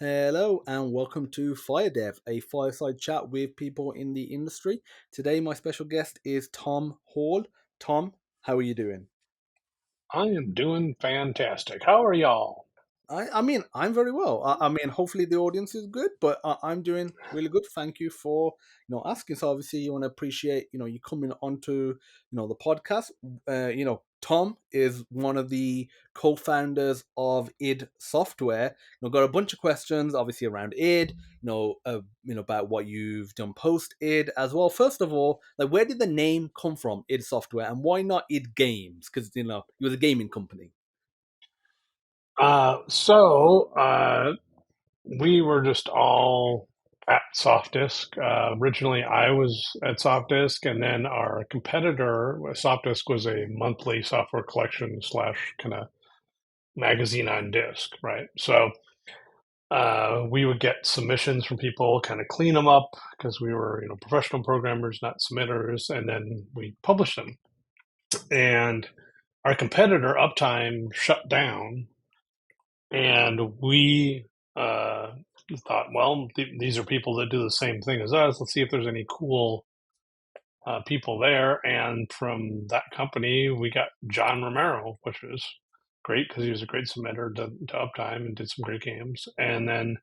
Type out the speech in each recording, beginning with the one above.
Hello and welcome to FireDEV, a fireside chat with people in the industry. Today, my special guest is Tom Hall. Tom, how are you doing? I am doing fantastic. How are y'all? I mean, I'm very well. I mean, hopefully the audience is good, but I'm doing really good. Thank you for asking. So obviously, you want to appreciate you coming onto the podcast. Tom is one of the co-founders of id Software. Got a bunch of questions, obviously around id. About what you've done post id as well. First of all, like where did the name come from, id Software, and why not id Games? Because it was a gaming company. So we were just all at Softdisk. Originally, I was at Softdisk, and then our competitor, Softdisk, was a monthly software collection slash kind of magazine on disk, right? So we would get submissions from people, kind of clean them up because we were, professional programmers, not submitters, and then we publish them. And our competitor, Uptime, shut down, and we thought, well, these are people that do the same thing as us. Let's see if there's any cool people there. And from that company, we got John Romero, which was great because he was a great submitter to Uptime and did some great games. And then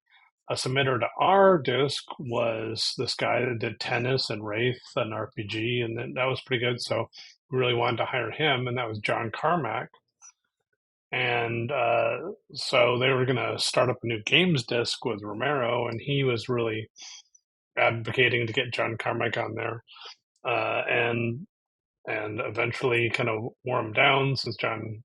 a submitter to our disc was this guy that did Tennis and Wraith and RPG, and that was pretty good. So we really wanted to hire him, and that was John Carmack. And so they were going to start up a new games disc with Romero, and he was really advocating to get John Carmack on there, and eventually kind of wore him down since John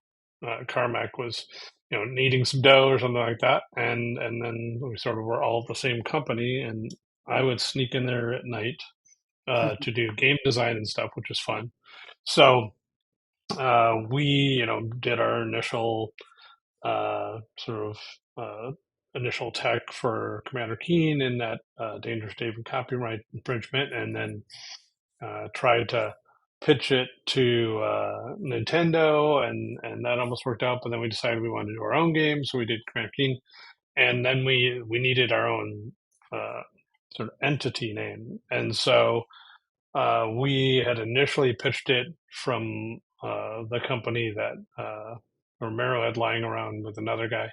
Carmack was needing some dough or something like that, and then we sort of were all the same company, and I would sneak in there at night to do game design and stuff, which was fun. So we did our initial sort of initial tech for Commander Keen in that Dangerous David copyright infringement, and then tried to pitch it to Nintendo, and that almost worked out. But then we decided we wanted to do our own game, so we did Commander Keen, and then we needed our own sort of entity name, and so we had initially pitched it from the company that Romero had lying around with another guy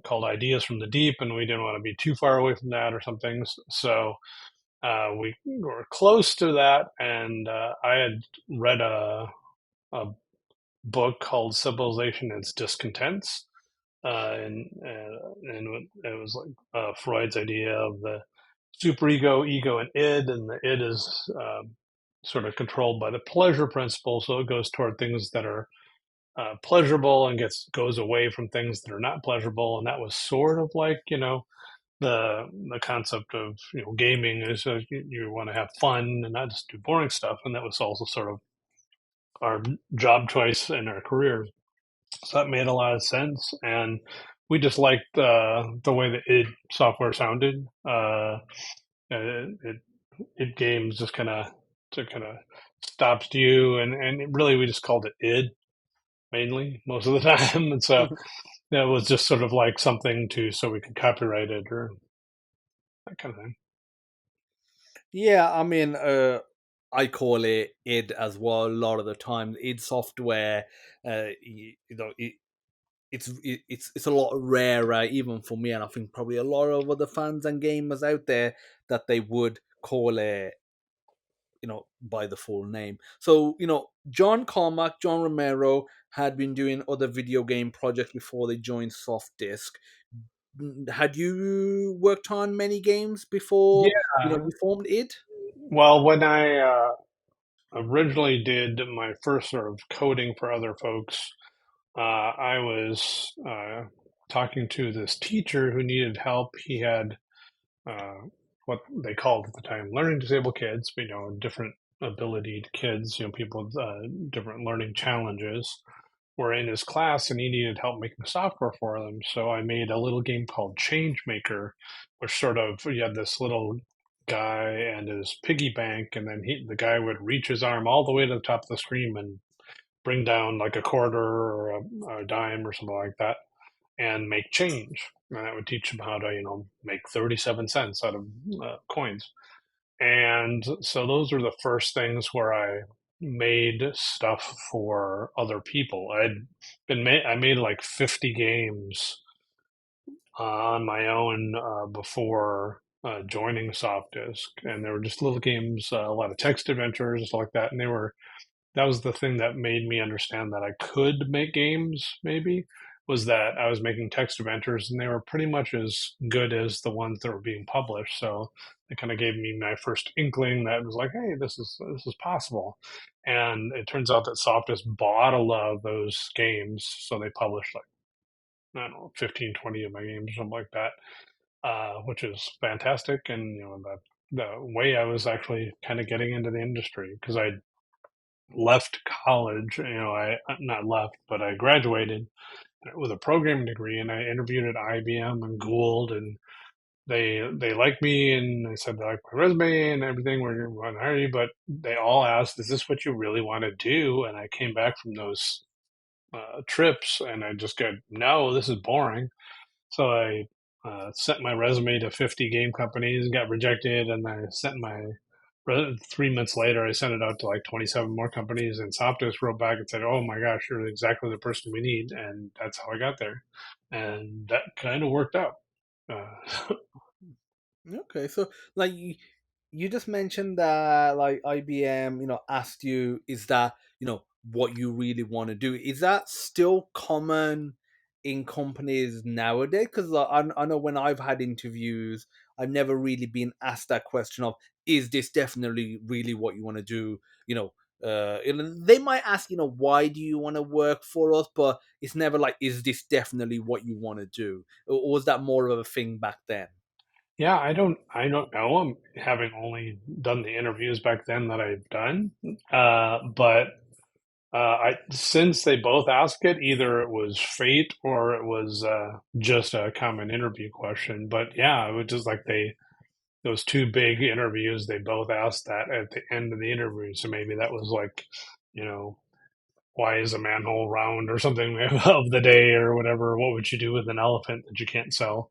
called Ideas from the Deep, and we didn't want to be too far away from that or something. So we were close to that, and I had read a book called Civilization and Its Discontents, and it was like Freud's idea of the superego, ego, and id, and the id is sort of controlled by the pleasure principle, so it goes toward things that are pleasurable and goes away from things that are not pleasurable, and that was sort of like the concept of gaming is you want to have fun and not just do boring stuff, and that was also sort of our job choice in our careers. So that made a lot of sense, and we just liked the way that id software sounded. It id games just kind of stops you, and really we just called it id mainly most of the time, and so that was just sort of like something to so we could copyright it or that kind of thing. Yeah, I mean, I call it id as well. A lot of the time, id software, it's a lot rarer even for me, and I think probably a lot of other fans and gamers out there that they would call it, by the full name. So, John Carmack, John Romero had been doing other video game projects before they joined Softdisk. Had you worked on many games before, Yeah. you formed id? Well, when I originally did my first sort of coding for other folks, I was talking to this teacher who needed help. He had uh, what they called at the time learning disabled kids, but, different ability kids, people with different learning challenges were in his class, and he needed help making software for them. So I made a little game called Change Maker, which sort of you had this little guy and his piggy bank, and then the guy would reach his arm all the way to the top of the screen and bring down like a quarter or a dime or something like that. and make change. And I would teach them how to, make 37 cents out of coins. And so those were the first things where I made stuff for other people. I made like 50 games on my own before joining Softdisk, and they were just little games, a lot of text adventures, stuff like that. And that was the thing that made me understand that I could make games, maybe, was that I was making text adventures and they were pretty much as good as the ones that were being published. So it kind of gave me my first inkling that was like, hey, this is possible. And it turns out that Softus bought a lot of those games, so they published like, I don't know, 15, 20 of my games or something like that, which is fantastic. And the way I was actually kind of getting into the industry, because I left college. I not left, but I graduated with a programming degree, and I interviewed at IBM and Gould, and they liked me, and they said they liked my resume and everything. We're going to hire you, but they all asked, "Is this what you really want to do?" And I came back from those trips, and I just go, "No, this is boring." So I sent my resume to 50 game companies, got rejected, and I sent my 3 months later, I sent it out to like 27 more companies, and Softos wrote back and said, "Oh my gosh, you're exactly the person we need," and that's how I got there, and that kind of worked out. Uh, Okay, so like you just mentioned that like IBM, asked you, is that what you really want to do? Is that still common in companies nowadays? Because I know when I've had interviews, I've never really been asked that question of, is this definitely really what you want to do? They might ask, why do you want to work for us? But it's never like, is this definitely what you want to do? Or was that more of a thing back then? yeah, I don't know. I'm having only done the interviews back then that I've done, but I since they both asked it, either it was fate or it was just a common interview question. But yeah, it was just like those two big interviews, they both asked that at the end of the interview. So maybe that was like, you know, why is a manhole round or something of the day or whatever. What would you do with an elephant that you can't sell?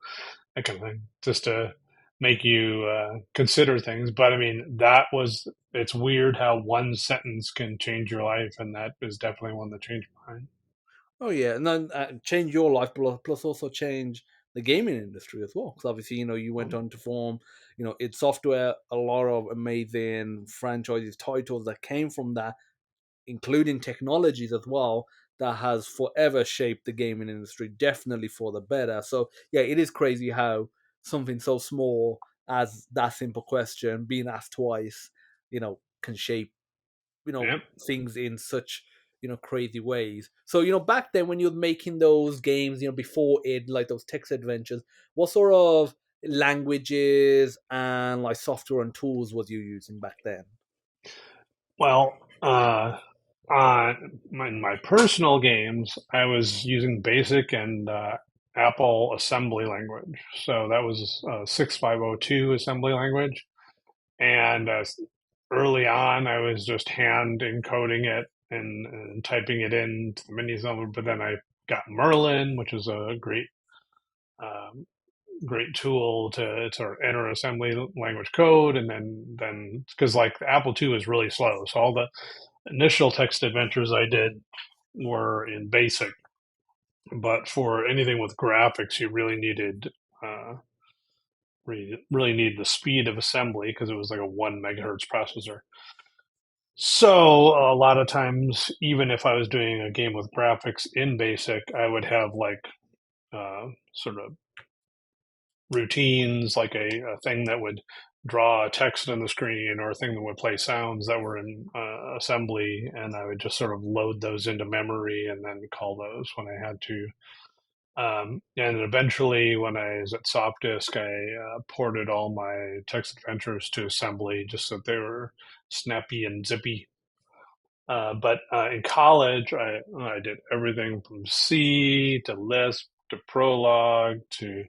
That kind of thing, just to make you consider things. But I mean, it's weird how one sentence can change your life, and that is definitely one that changed mine. Oh yeah, and then change your life, plus also change the gaming industry as well. Because obviously, you went on to form, id Software, a lot of amazing franchises, titles that came from that, including technologies as well, that has forever shaped the gaming industry, definitely for the better. So yeah, it is crazy how something so small as that simple question being asked twice, can shape Yeah. things in such crazy ways. So back then when you're making those games, before it, like those text adventures, what sort of languages and like software and tools was you using back then? Well, on my personal games, I was using BASIC and Apple assembly language. So that was 6502 assembly language. And early on, I was just hand encoding it and typing it into the mini assembler. But then I got Merlin, which is a um, great tool to sort of enter assembly language code. And then because like the Apple II is really slow, so all the initial text adventures I did were in BASIC. But for anything with graphics, you really uh, really need the speed of assembly because it was like a 1 megahertz processor. So a lot of times, even if I was doing a game with graphics in BASIC, I would have like sort of routines, like a thing that would draw text on the screen or a thing that would play sounds that were in assembly, and I would just sort of load those into memory and then call those when I had to. And eventually, when I was at Sofdisk, I ported all my text adventures to assembly just so they were snappy and zippy. But in college, I did everything from C to Lisp to Prolog to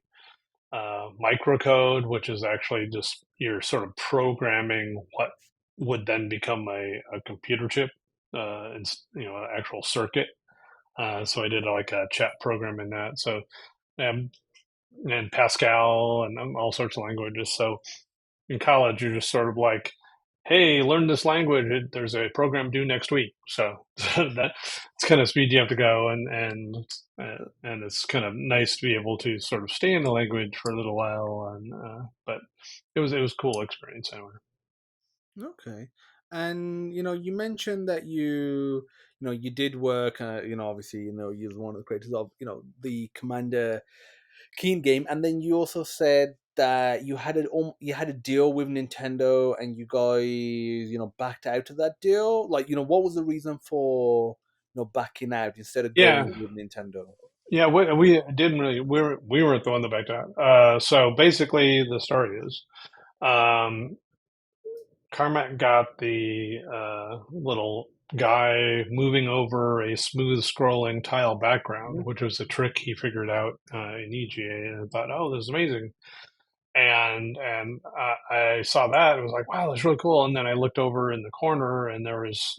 microcode, which is actually just you're sort of programming what would then become a computer chip, and an actual circuit. So I did like a chat program in that. So um, and Pascal and all sorts of languages. So in college, you're just sort of like, hey, learn this language. There's a program due next week. So that it's kind of speed you have to go, and it's kind of nice to be able to sort of stay in the language for a little while. And but it was cool experience anyway. Okay. And you mentioned that you did work. Obviously, you're one of the creators of the Commander Keen game, and then you also said that you had a deal with Nintendo, and you guys backed out of that deal. Like, what was the reason for backing out instead of Yeah, going with Nintendo? yeah. We didn't really. We weren't the one that backed out. So basically, the story is. Um, Carmack got the little guy moving over a smooth scrolling tile background, which was a trick he figured out in EGA, and I thought, oh, this is amazing. And I saw that and was like, wow, that's really cool. And then I looked over in the corner, and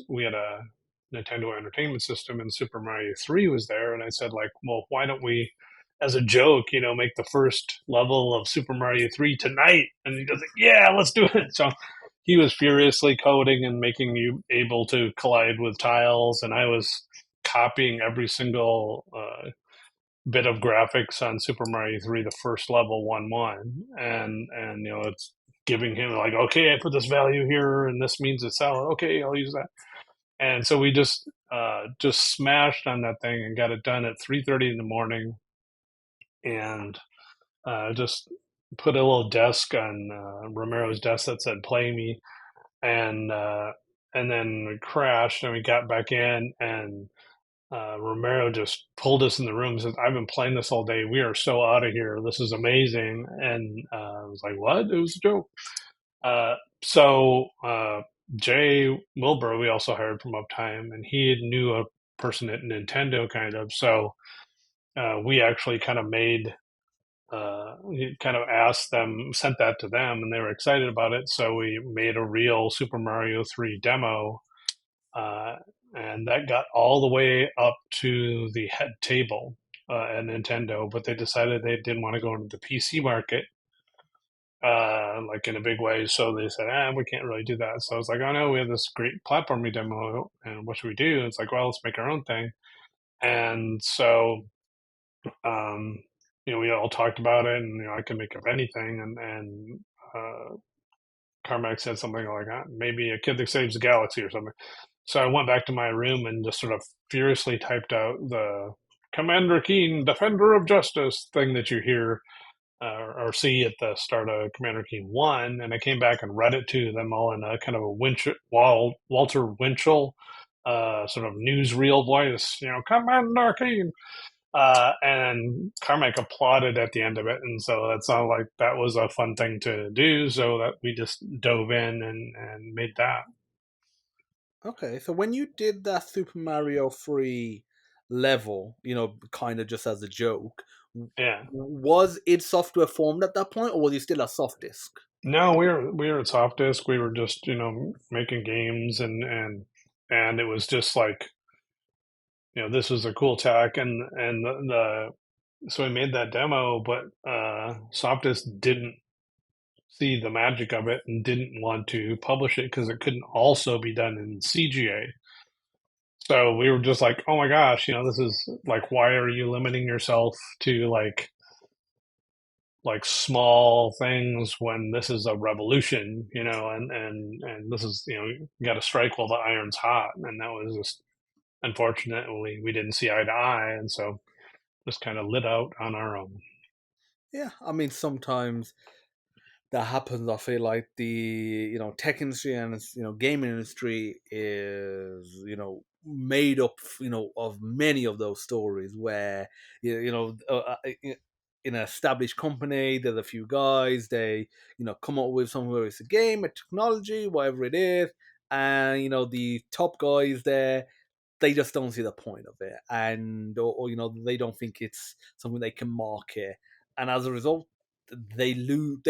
we had a Nintendo Entertainment System, and Super Mario 3 was there, and I said, like, well, why don't we, as a joke, make the first level of Super Mario 3 tonight? And he goes, yeah, let's do it. So he was furiously coding and making you able to collide with tiles, and I was copying every single bit of graphics on Super Mario 3, the first level 1-1, and it's giving him like, okay, I put this value here, and this means it's out. Okay, I'll use that. And so we just smashed on that thing and got it done at 3:30 in the morning, and just put a little desk on Romero's desk that said "Play Me," and uh, and then we crashed, and we got back in, and Romero just pulled us in the room and said, I've been playing this all day. We are so out of here. This is amazing. And I was like, what? It was a joke. So Jay Wilbur, we also hired from Uptime, and he knew a person at Nintendo kind of. So we actually kind of kind of asked them, sent that to them, and they were excited about it. So we made a real Super Mario 3 demo, uh, and that got all the way up to the head table at Nintendo, but they decided they didn't want to go into the PC market like in a big way. So they said, we can't really do that. So I was like, oh no, we have this great platform demo, and what should we do? And it's like, well, let's make our own thing. And so, um, we all talked about it, and I can make up anything. And Carmack said something like, maybe a kid that saves the galaxy or something. So I went back to my room and just sort of furiously typed out the Commander Keen, Defender of Justice thing that you hear or see at the start of Commander Keen 1. And I came back and read it to them all in a kind of a Walter Winchell sort of newsreel voice, Commander Keen. And Carmack applauded at the end of it. And so that sounded like that was a fun thing to do. So that we just dove in and made that. Okay, so when you did that Super Mario 3 level, kind of just as a joke, Yeah. was id Software formed at that point, or was it still a soft disk? No, we were at Soft Disk. We were just making games, and it was just like this was a cool tech, and so we made that demo, but Soft Disk didn't see the magic of it and didn't want to publish it because it couldn't also be done in CGA. So we were just like, oh my gosh, this is like, why are you limiting yourself to like small things when this is a revolution, and this is, you got to strike while the iron's hot. And that was just unfortunate. We didn't see eye to eye. And so just kind of lit out on our own. Yeah, I mean, sometimes that happens. I feel like the tech industry and gaming industry is made up of many of those stories where in an established company there's a few guys, they come up with something, whether it's a game, a technology, whatever it is, and the top guys there, they just don't see the point of it, and or they don't think it's something they can market, and as a result they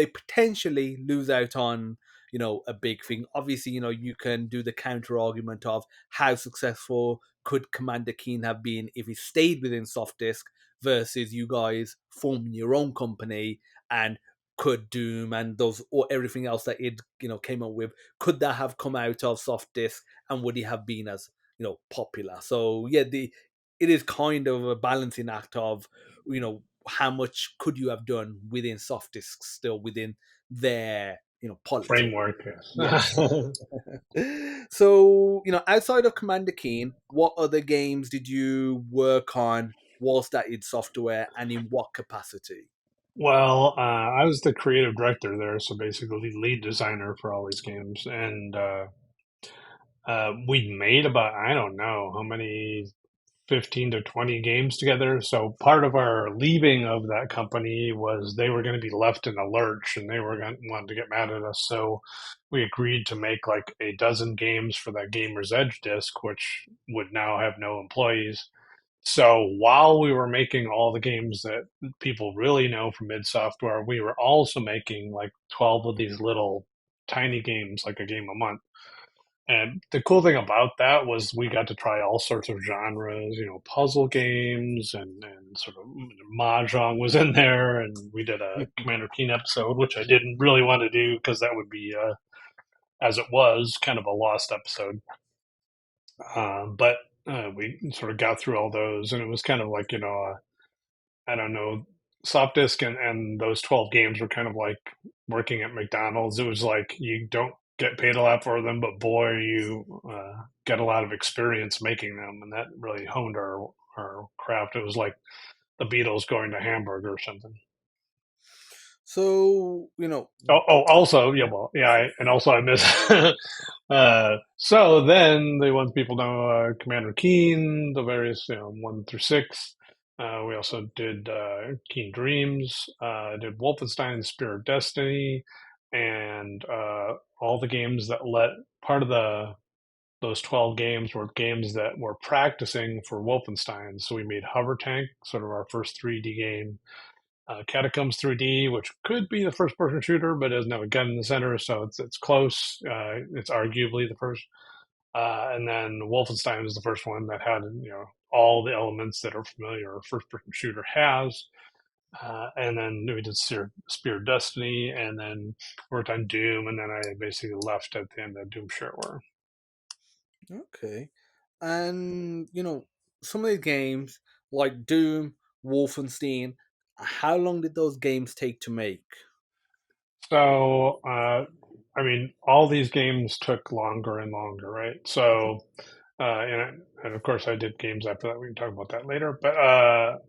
potentially lose out on a big thing. Obviously, you can do the counter argument of how successful could Commander Keen have been if he stayed within soft disk versus you guys forming your own company, and could Doom and those or everything else that it came up with, could that have come out of soft disk, and would it have been as popular? So yeah, it is kind of a balancing act of how much could you have done within soft disks still within their policy. Framework, Yes. yes. So outside of Commander Keen, what other games did you work on whilst that in software, and in what capacity? Well, I was the creative director there, so basically lead designer for all these games, and we made about, I don't know how many, 15 to 20 games together. So part of our leaving of that company was they were going to be left in a lurch, and they were going to want to get mad at us. So we agreed to make like a dozen games for that Gamer's Edge disc, which would now have no employees. So while we were making all the games that people really know from mid software, we were also making like 12 of these little tiny games, like a game a month. And the cool thing about that was we got to try all sorts of genres, puzzle games and sort of mahjong was in there. And we did a Commander Keen episode, which I didn't really want to do because that would be, as it was, kind of a lost episode. But we sort of got through all those, and it was kind of like, I don't know, soft disk and those 12 games were kind of like working at McDonald's. It was like you don't get paid a lot for them, but boy, you get a lot of experience making them, and that really honed our craft. It was like the Beatles going to Hamburg or something. So Also, yeah, well, yeah, and also I miss. So then the ones people know, Commander Keen, the various 1 through 6. We also did Keen Dreams, did Wolfenstein, Spirit of Destiny, and all the games that let part of those 12 games were games that were practicing for Wolfenstein. So we made Hover Tank, sort of our first 3D game. Catacombs 3D, which could be the first person shooter, but doesn't have a gun in the center, so it's close. It's arguably the first. And then Wolfenstein was the first one that had all the elements that are familiar a first person shooter has. And then we did Spear of Destiny, and then worked on Doom, and then I basically left at the end of Doom Shareware. Okay. And some of the games like Doom, Wolfenstein, how long did those games take to make? So, I mean, all these games took longer and longer, right? So, and of course, I did games after that. We can talk about that later. But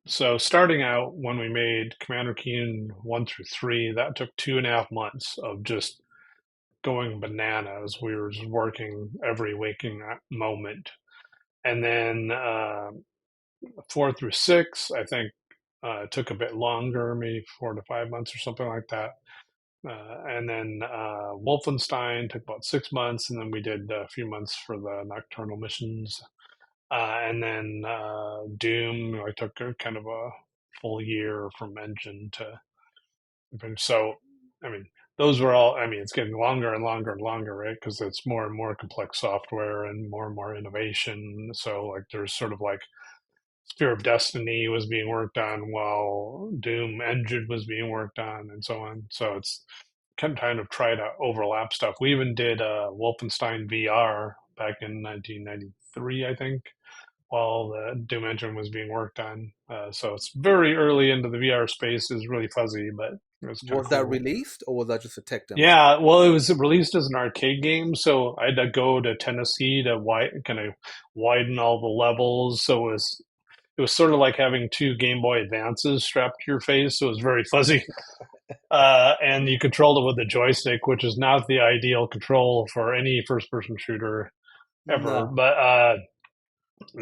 so, starting out when we made Commander Keen 1 through 3, that took 2.5 months of just going bananas. We were just working every waking moment. And then 4 through 6, I think, took a bit longer, maybe 4 to 5 months or something like that. And then Wolfenstein took about 6 months, and then we did a few months for the nocturnal missions. And then Doom, I took kind of a full year from engine to. So, I mean, those were all. I mean, it's getting longer and longer and longer, right? Because it's more and more complex software and more innovation. So, like, there's sort of like Spear of Destiny was being worked on while Doom Engine was being worked on, and so on. So it's kind of try to overlap stuff. We even did Wolfenstein VR back in 1993, I think, while the Doom Engine was being worked on. So it's very early into the VR space. Is really fuzzy, but it was kind of Was that cool. released, or was that just a tech demo? Yeah, well, it was released as an arcade game, so I had to go to Tennessee to kind of widen all the levels. So it was sort of like having two Game Boy Advances strapped to your face. So it was very fuzzy. And you controlled it with a joystick, which is not the ideal control for any first person shooter ever. No. But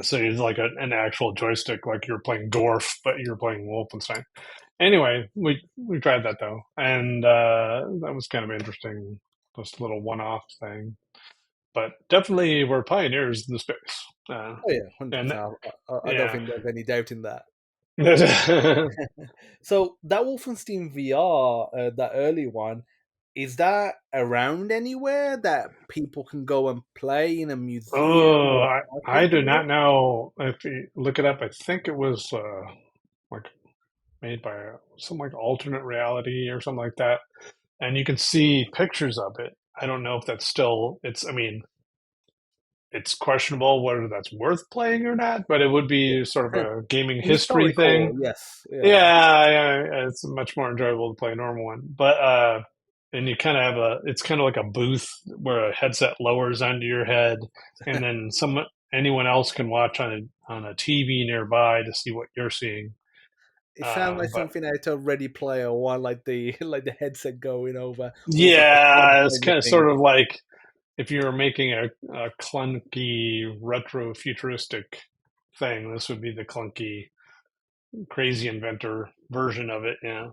so it's like an actual joystick, like you're playing Dwarf, but you're playing Wolfenstein. Anyway, we tried that though, and that was kind of interesting, just a little one off thing. But definitely, we're pioneers in the space. Oh yeah, 100%. And I don't yeah. think there's any doubt in that. So that Wolfenstein VR, that early one, is that around anywhere that people can go and play in a museum Oh, or I arcade do somewhere? not know if you look it up. I think it was like made by some like alternate reality or something like that, and you can see pictures of it. I don't know if that's still. It's. I mean, it's questionable whether that's worth playing or not, but it would be sort of Yeah. a gaming history Historical, thing. yes, yeah. Yeah, yeah, it's much more enjoyable to play a normal one. But and you kind of have a, it's kind of like a booth where a headset lowers onto your head, and then anyone else can watch on a TV nearby to see what you're seeing. It sounds like But something out of Ready Player One, like the like the headset going over, almost like a pod yeah, it's kind of kind of thing. sort of like if you were making a clunky retro futuristic thing, this would be the clunky crazy inventor version of it. Yeah.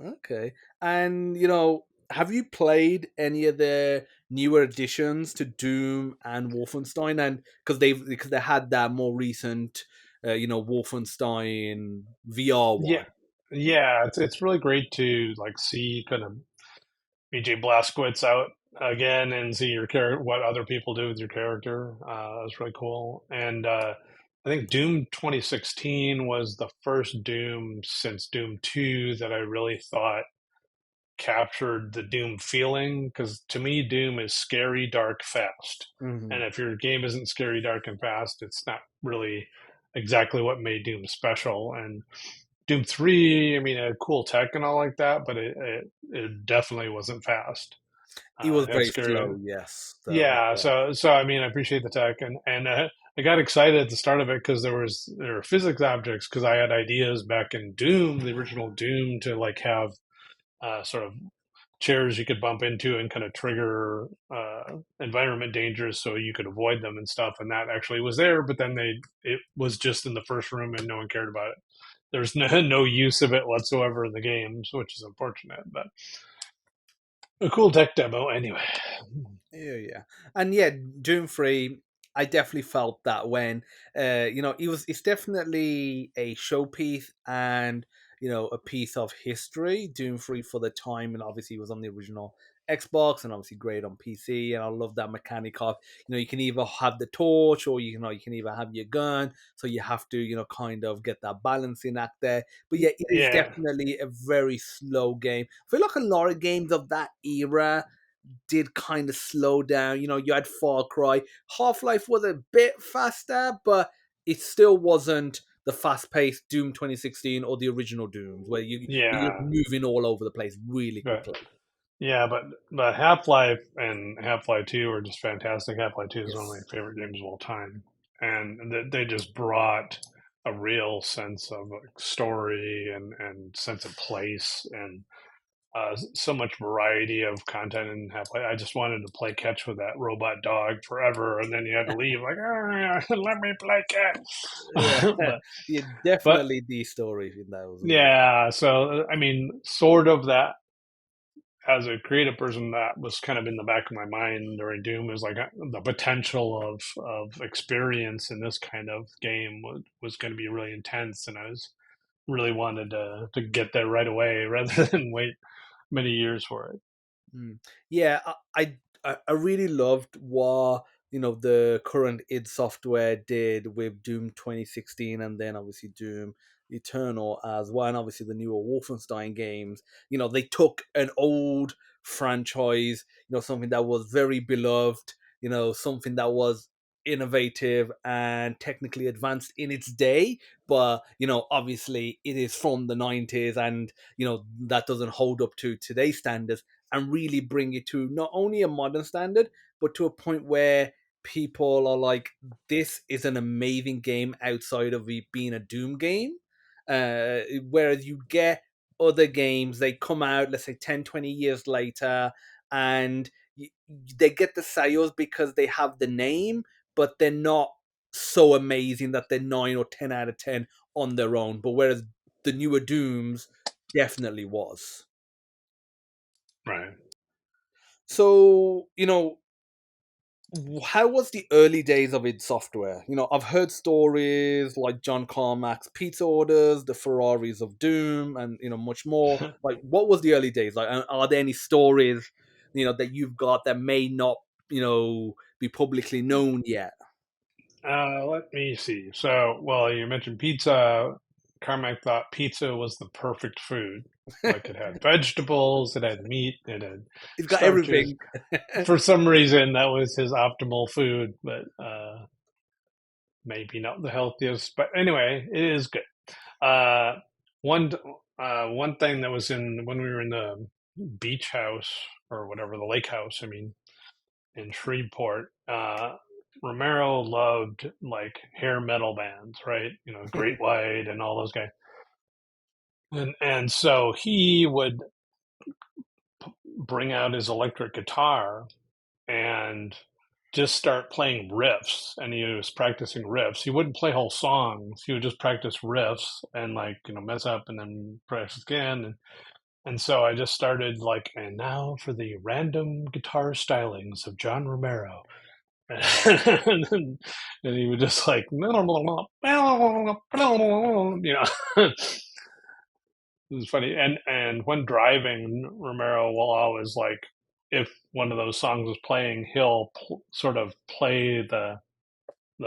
Okay. And have you played any of the newer additions to Doom and Wolfenstein? And because they had that more recent, Wolfenstein VR Yeah, one. yeah, it's really great to like see kind of BJ Blazkowicz out again and see your character, what other people do with your character. That was really cool. And I think Doom 2016 was the first Doom since Doom 2 that I really thought captured the Doom feeling. Because to me, Doom is scary, dark, fast. And Hmm. if your game isn't scary, dark, and fast, it's not really exactly what made Doom special. And Doom 3, I mean, it had cool tech and all like that, but it definitely wasn't fast. It was It had very scary. slow, yes. Yeah, Yeah. so I mean, I appreciate the tech, and I got excited at the start of it because there were physics objects because I had ideas back in Doom, the original Doom, to like have sort of chairs you could bump into and kind of trigger environment dangers so you could avoid them and stuff, and that actually was there, but then it was just in the first room and no one cared about it. There's no use of it whatsoever in the games, which is unfortunate, but a cool tech demo anyway. Yeah, yeah, and yeah, Doom Three. I definitely felt that when, it's definitely a showpiece and a piece of history. Doom Three for the time, and obviously it was on the original Xbox and obviously great on PC. And I love that mechanic of you can either have the torch or you can either have your gun. So you have to kind of get that balancing act there. But yeah, it is Yeah, definitely a very slow game. I feel like a lot of games of that era did kind of slow down. You had Far Cry. Half Life was a bit faster, but it still wasn't the fast paced Doom 2016 or the original Dooms where you're just yeah, moving all over the place really but quickly. yeah, but Half Life and Half Life Two are just fantastic. Half Life Two is one of my Yes. favorite games of all time, and they just brought a real sense of like, story and sense of place and so much variety of content in Half Life. I just wanted to play catch with that robot dog forever, and then you had to leave like, let me play Yeah. catch. Yeah, But definitely the story in that was amazing. yeah, so I mean, sort of that as a creative person, that was kind of in the back of my mind during Doom is like the potential of experience in this kind of game was going to be really intense, and I was really wanted to get there right away rather than wait many years for it. Mm. Yeah, I really loved what the current id Software did with Doom 2016, and then obviously Doom Eternal as well, and obviously the newer Wolfenstein games. They took an old franchise, something that was very beloved, something that was innovative and technically advanced in its day, but obviously it is from the 90s, and that doesn't hold up to today's standards, and really bring it to not only a modern standard, but to a point where people are like, this is an amazing game outside of it being a Doom game. Whereas you get other games, they come out, let's say 10, 20 years later, and they get the sales because they have the name, but they're not so amazing that they're 9 or 10 out of 10 on their own. But whereas the newer Dooms definitely was. Right. So, how was the early days of id Software? I've heard stories like John Carmack's pizza orders, the Ferraris of Doom, and much more. Like, what was the early days like? And are there any stories that you've got that may not be publicly known yet? Let me see. So, well, you mentioned pizza. Carmack thought pizza was the perfect food. Like it had vegetables, it had meat, it had It's got starches. everything. For some reason, that was his optimal food, but maybe not the healthiest. But anyway, it is good. Uh, one one thing that was in when we were in the beach house or whatever the lake house. I mean, in Shreveport, Romero loved like hair metal bands, right? Great White and all those guys. And so he would bring out his electric guitar and just start playing riffs, and he was practicing riffs. He wouldn't play whole songs. He would just practice riffs and like, mess up and then practice again. And so I just started like, and now for the random guitar stylings of John Romero. And he would just like, it was funny. And when driving, Romero will always like, if one of those songs is playing, he'll sort of play the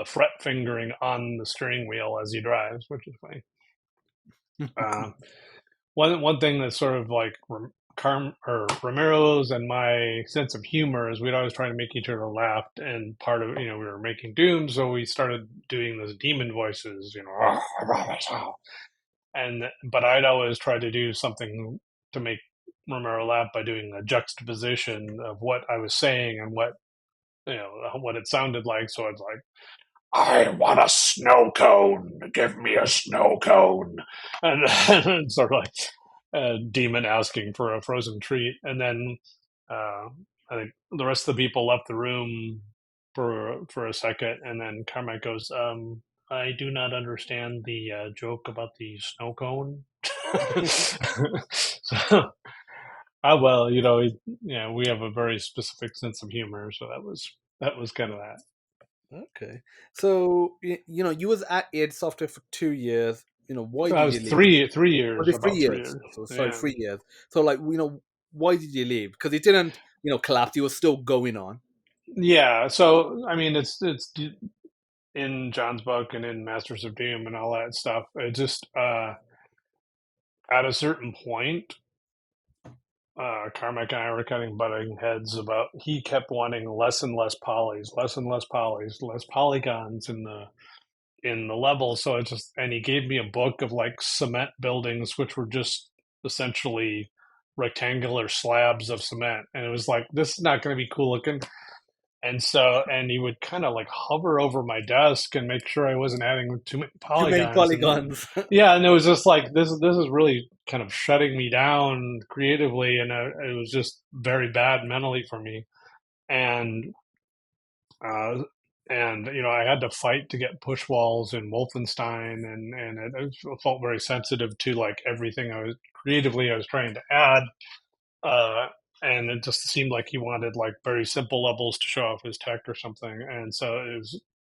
fret fingering on the steering wheel as he drives, which is funny. Uh, one thing that's sort of like Romero's and my sense of humor is we'd always try to make each other laugh, and part of we were making Doom, so we started doing those demon voices, and but I'd always try to do something to make Romero laugh by doing a juxtaposition of what I was saying and what it sounded like. So it's like, I want a snow cone. Give me a snow cone, and sort of like a demon asking for a frozen treat. And then I think the rest of the people left the room for a second, and then Carmack goes, "I do not understand the joke about the snow cone." So, well, we have a very specific sense of humor, so that was kind of that. Okay. So, you was at id Software for 2 years. Why I did was you leave? three Was years, it three about three years? years. So, sorry, Yeah. 3 years. So, like, why did you leave? Because it didn't, collapse. It was still going on. Yeah, so I mean, it's in John's book and in Masters of Doom and all that stuff. It just at a certain point, Carmack and I were cutting butting heads about. He kept wanting less and less polys, less and less polys, less polygons in the level. So it just, and he gave me a book of like cement buildings, which were just essentially rectangular slabs of cement, and it was like, this is not going to be cool looking. And he would kind of like hover over my desk and make sure I wasn't adding too many Too many polygons. And polygons. yeah, and it was just like, this is really kind of shutting me down creatively, and it was just very bad mentally for me. And uh, I had to fight to get push walls in Wolfenstein, and it felt very sensitive to like everything I was trying to add. Uh, and it just seemed like he wanted like very simple levels to show off his tech or something. And so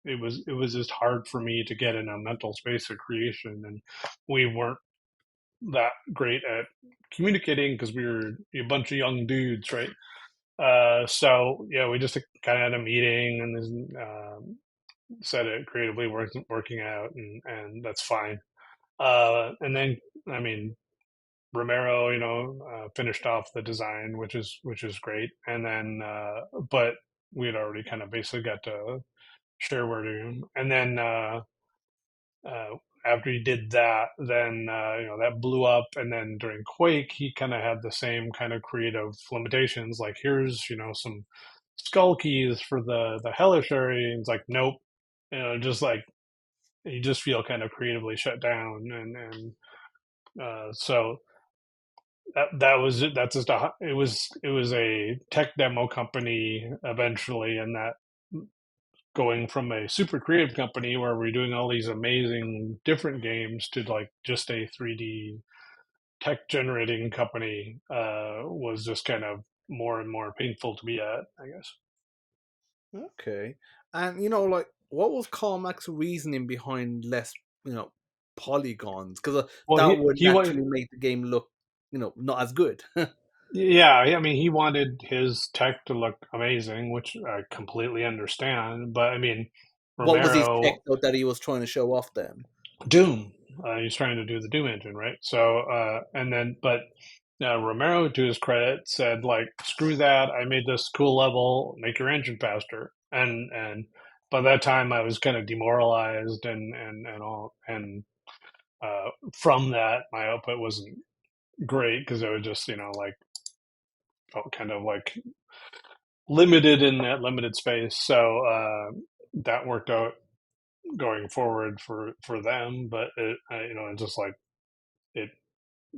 it was just hard for me to get in a mental space of creation, and we weren't that great at communicating because we were a bunch of young dudes, right? So yeah, we just kind of had a meeting and then said it creatively working out, and that's fine. And then, I mean, Romero, finished off the design, which is great. And then, but we had already kind of basically got to share where to. And then uh, after he did that, then that blew up. And then during Quake, he kind of had the same kind of creative limitations. Like, here's some skull keys for the hellish area. And it's like, nope. Just like you just feel kind of creatively shut down, and so that's just it was a tech demo company eventually, and that going from a super creative company where we're doing all these amazing different games to like just a 3D tech generating company was just kind of more and more painful to be at, I guess. Okay. And like, what was Carmack's reasoning behind less, you know, polygons? Because Well, that he would he was naturally make the game look, not as good. yeah. I mean, he wanted his tech to look amazing, which I completely understand. But I mean, What was his tech Romero though that he was trying to show off then? Doom. He's trying to do the Doom engine, right? So, and then, but Romero, to his credit, said like, "Screw that! I made this cool level. Make your engine faster." And by that time, I was kind of demoralized and all. And from that, my output wasn't great because I was just like felt kind of like limited in that limited space. So that worked out going forward for them, but it's just like it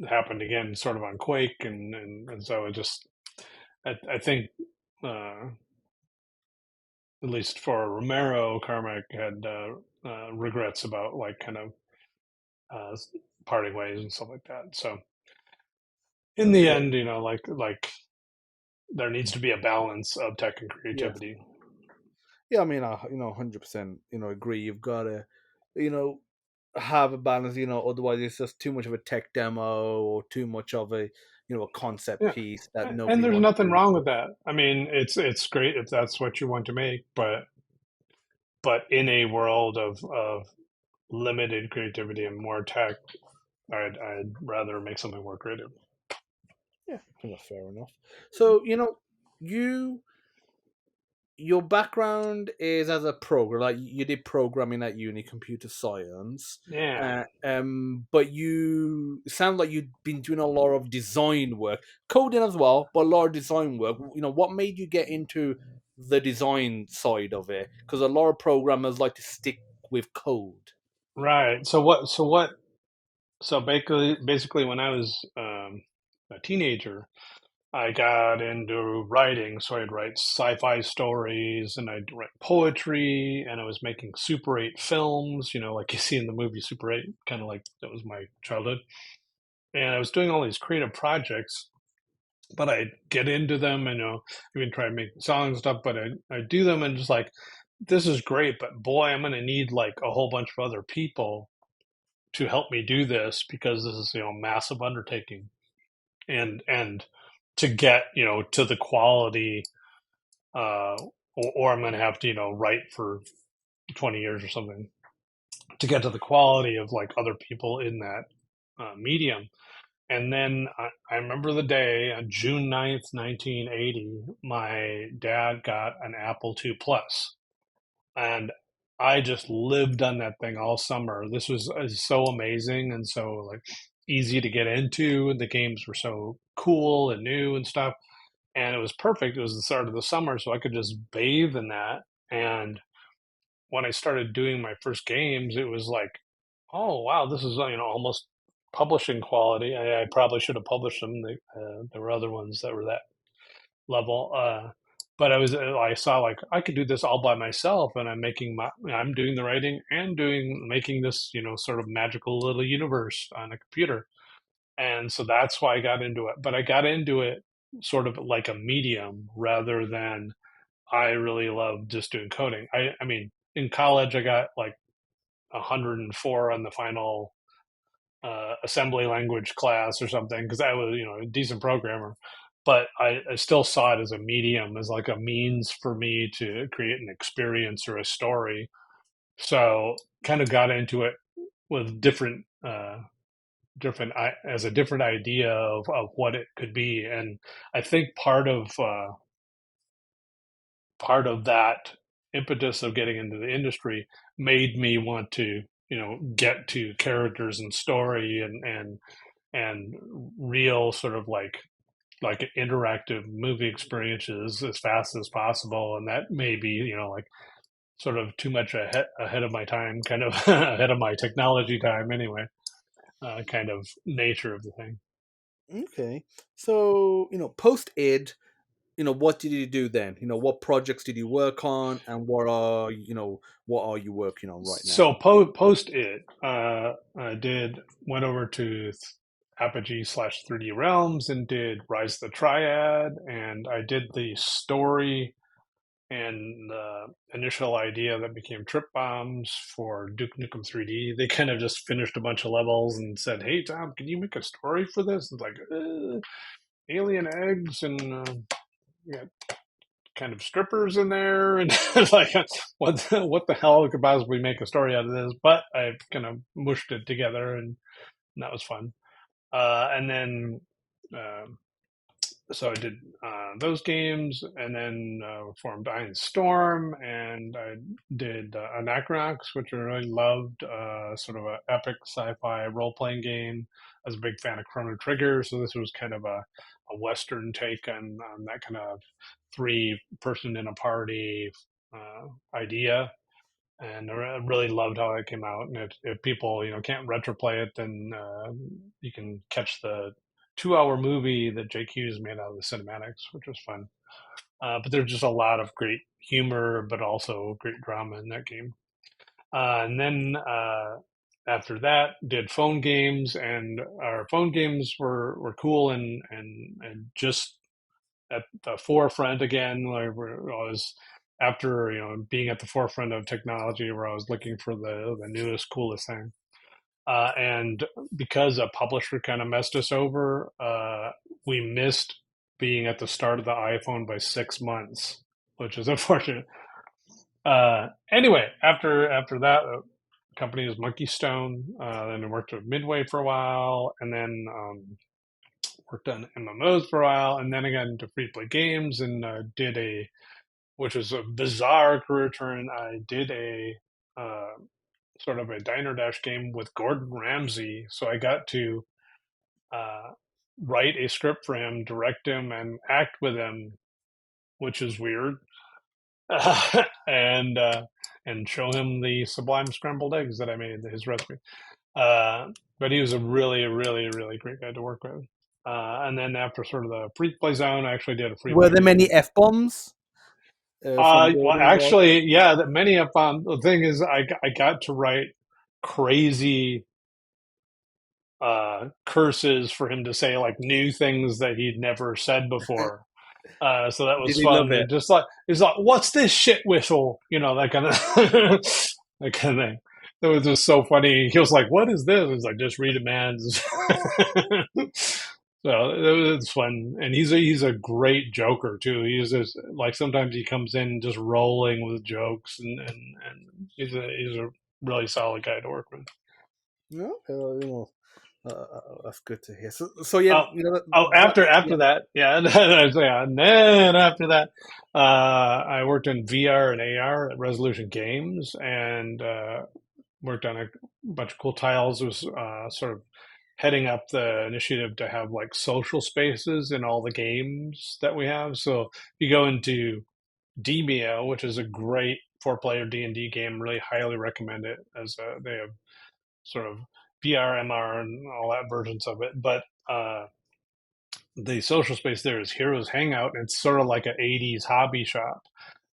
happened again, sort of on Quake, and so it just I think at least for Romero, Carmack had regrets about like kind of uh, parting ways and stuff like that. So in the Okay. end, like there needs to be a balance of tech and Yeah. creativity. Yeah, I mean, 100%, agree. You've got to, you know, have a balance. Otherwise it's just too much of a tech demo or too much of a, a concept Yeah, piece that and nobody there's wants nothing to. wrong with that. I mean, it's great if that's what you want to make, but in a world of limited creativity and more tech, I'd rather make something more creative. Yeah, I think that's fair enough. So, you your background is as a programmer, like you did programming at uni, computer science, Yeah, but you it sounds like you've been doing a lot of design work, coding as well, but a lot of design work. What made you get into the design side of it? Because a lot of programmers like to stick with code. right. So basically, when I was a teenager, I got into writing. So I'd write sci-fi stories, and I'd write poetry, and I was making Super 8 films. Like you see in the movie Super 8, kind of like that was my childhood. And I was doing all these creative projects, but I'd get into them and even try to make songs and stuff. But I do them and just like, this is great, but boy, I'm going to need like a whole bunch of other people to help me do this because this is massive undertaking, and to get to the quality, or I'm going to have to write for 20 years or something to get to the quality of like other people in that medium. And then I remember the day on June 9th, 1980, my dad got an Apple II Plus, and I just lived on that thing all summer. This was so amazing and so like easy to get into. The games were so cool and new and stuff, and it was perfect. It was the start of the summer, so I could just bathe in that. And when I started doing my first games, it was like, oh wow, this is almost publishing quality. I probably should have published them. There were other ones that were that level. But I saw like I could do this all by myself, and I'm doing the writing and making this sort of magical little universe on a computer, and so that's why I got into it. But I got into it sort of like a medium rather than I really love just doing coding. I mean, in college I got like 104 on the final assembly language class or something because I was, a decent programmer. But I still saw it as a medium, as like a means for me to create an experience or a story. So kind of got into it with as a different idea of what it could be. And I think part of that impetus of getting into the industry made me want to get to characters and story and real sort of like interactive movie experiences as fast as possible. And that may be like sort of too much ahead of my time, kind of ahead of my technology time anyway, kind of nature of the thing. Okay. So, post id, what did you do then? What projects did you work on, and what are you working on right So now? post it, I did went over to Apogee/3D Realms and did Rise of the Triad, and I did the story and the initial idea that became Trip Bombs for Duke Nukem 3D. They kind of just finished a bunch of levels and said, "Hey Tom, can you make a story for this?" It's like alien eggs and you got kind of strippers in there, and like what the hell could possibly make a story out of this? But I kind of mushed it together, and that was fun. And then um so I did those games, and then formed Iron Storm, and I did Anachronox, which I really loved, sort of an epic sci-fi role-playing game. I was a big fan of Chrono Trigger, so this was kind of a Western take on that kind of three-person in a party idea. And I really loved how it came out. And if people, can't retroplay it, then you can catch the 2 hour movie that Jake Hughes made out of the cinematics, which was fun. But there's just a lot of great humor, but also great drama in that game. And then after that, did phone games, and our phone games were cool and just at the forefront again. Like I was after being at the forefront of technology, where I was looking for the newest, coolest thing. And because a publisher kind of messed us over, we missed being at the start of the iPhone by 6 months, which is unfortunate. Anyway, after that, company was Monkey Stone. Then I worked with Midway for a while, and then worked on MMOs for a while, and then again to free play games, and did which was a bizarre career turn. I did a sort of a diner dash game with Gordon Ramsay, so I got to uh, write a script for him, direct him, and act with him, which is weird, and show him the sublime scrambled eggs that I made, his recipe. But he was a really, really, really great guy to work with. And then after sort of the free play zone, I actually did a free Were play there game. many F bombs from Well, Gordon involved? actually, yeah, that many of the thing is, I got to write crazy curses for him to say like new things that he'd never said before. So that was Did he love fun. it? And just like he's like, "What's this shit whistle?" That kind of that kind of thing. It was just so funny. He was like, "What is this?" It's like, "Just read it, man." So it was fun, and he's a great joker too. He's just like sometimes he comes in just rolling with jokes, and he's a really solid guy to work with. No, that's good to hear. So yeah, Oh, after yeah. that, yeah, and then after that, I worked in VR and AR at Resolution Games, and worked on a bunch of cool tiles. It was sort of heading up the initiative to have like social spaces in all the games that we have. So you go into Demio, which is a great four-player D&D game. Really highly recommend it, as they have sort of VR, MR, and all that versions of it. But the social space there is Heroes Hangout. It's sort of like an 80s hobby shop.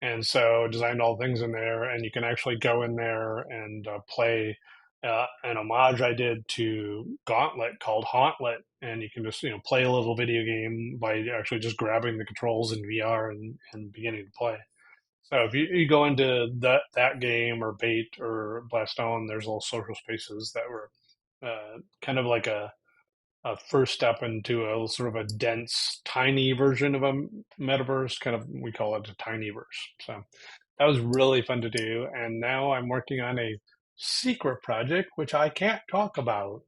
And so designed all things in there, and you can actually go in there and play an homage I did to Gauntlet called Hauntlet, and you can just play a little video game by actually just grabbing the controls in VR and beginning to play. So if you go into that game or Bait or Blastone, there's little social spaces that were kind of like a first step into a sort of a dense, tiny version of a metaverse. Kind of, we call it a tinyverse. So that was really fun to do. And now I'm working on a secret project, which I can't talk about.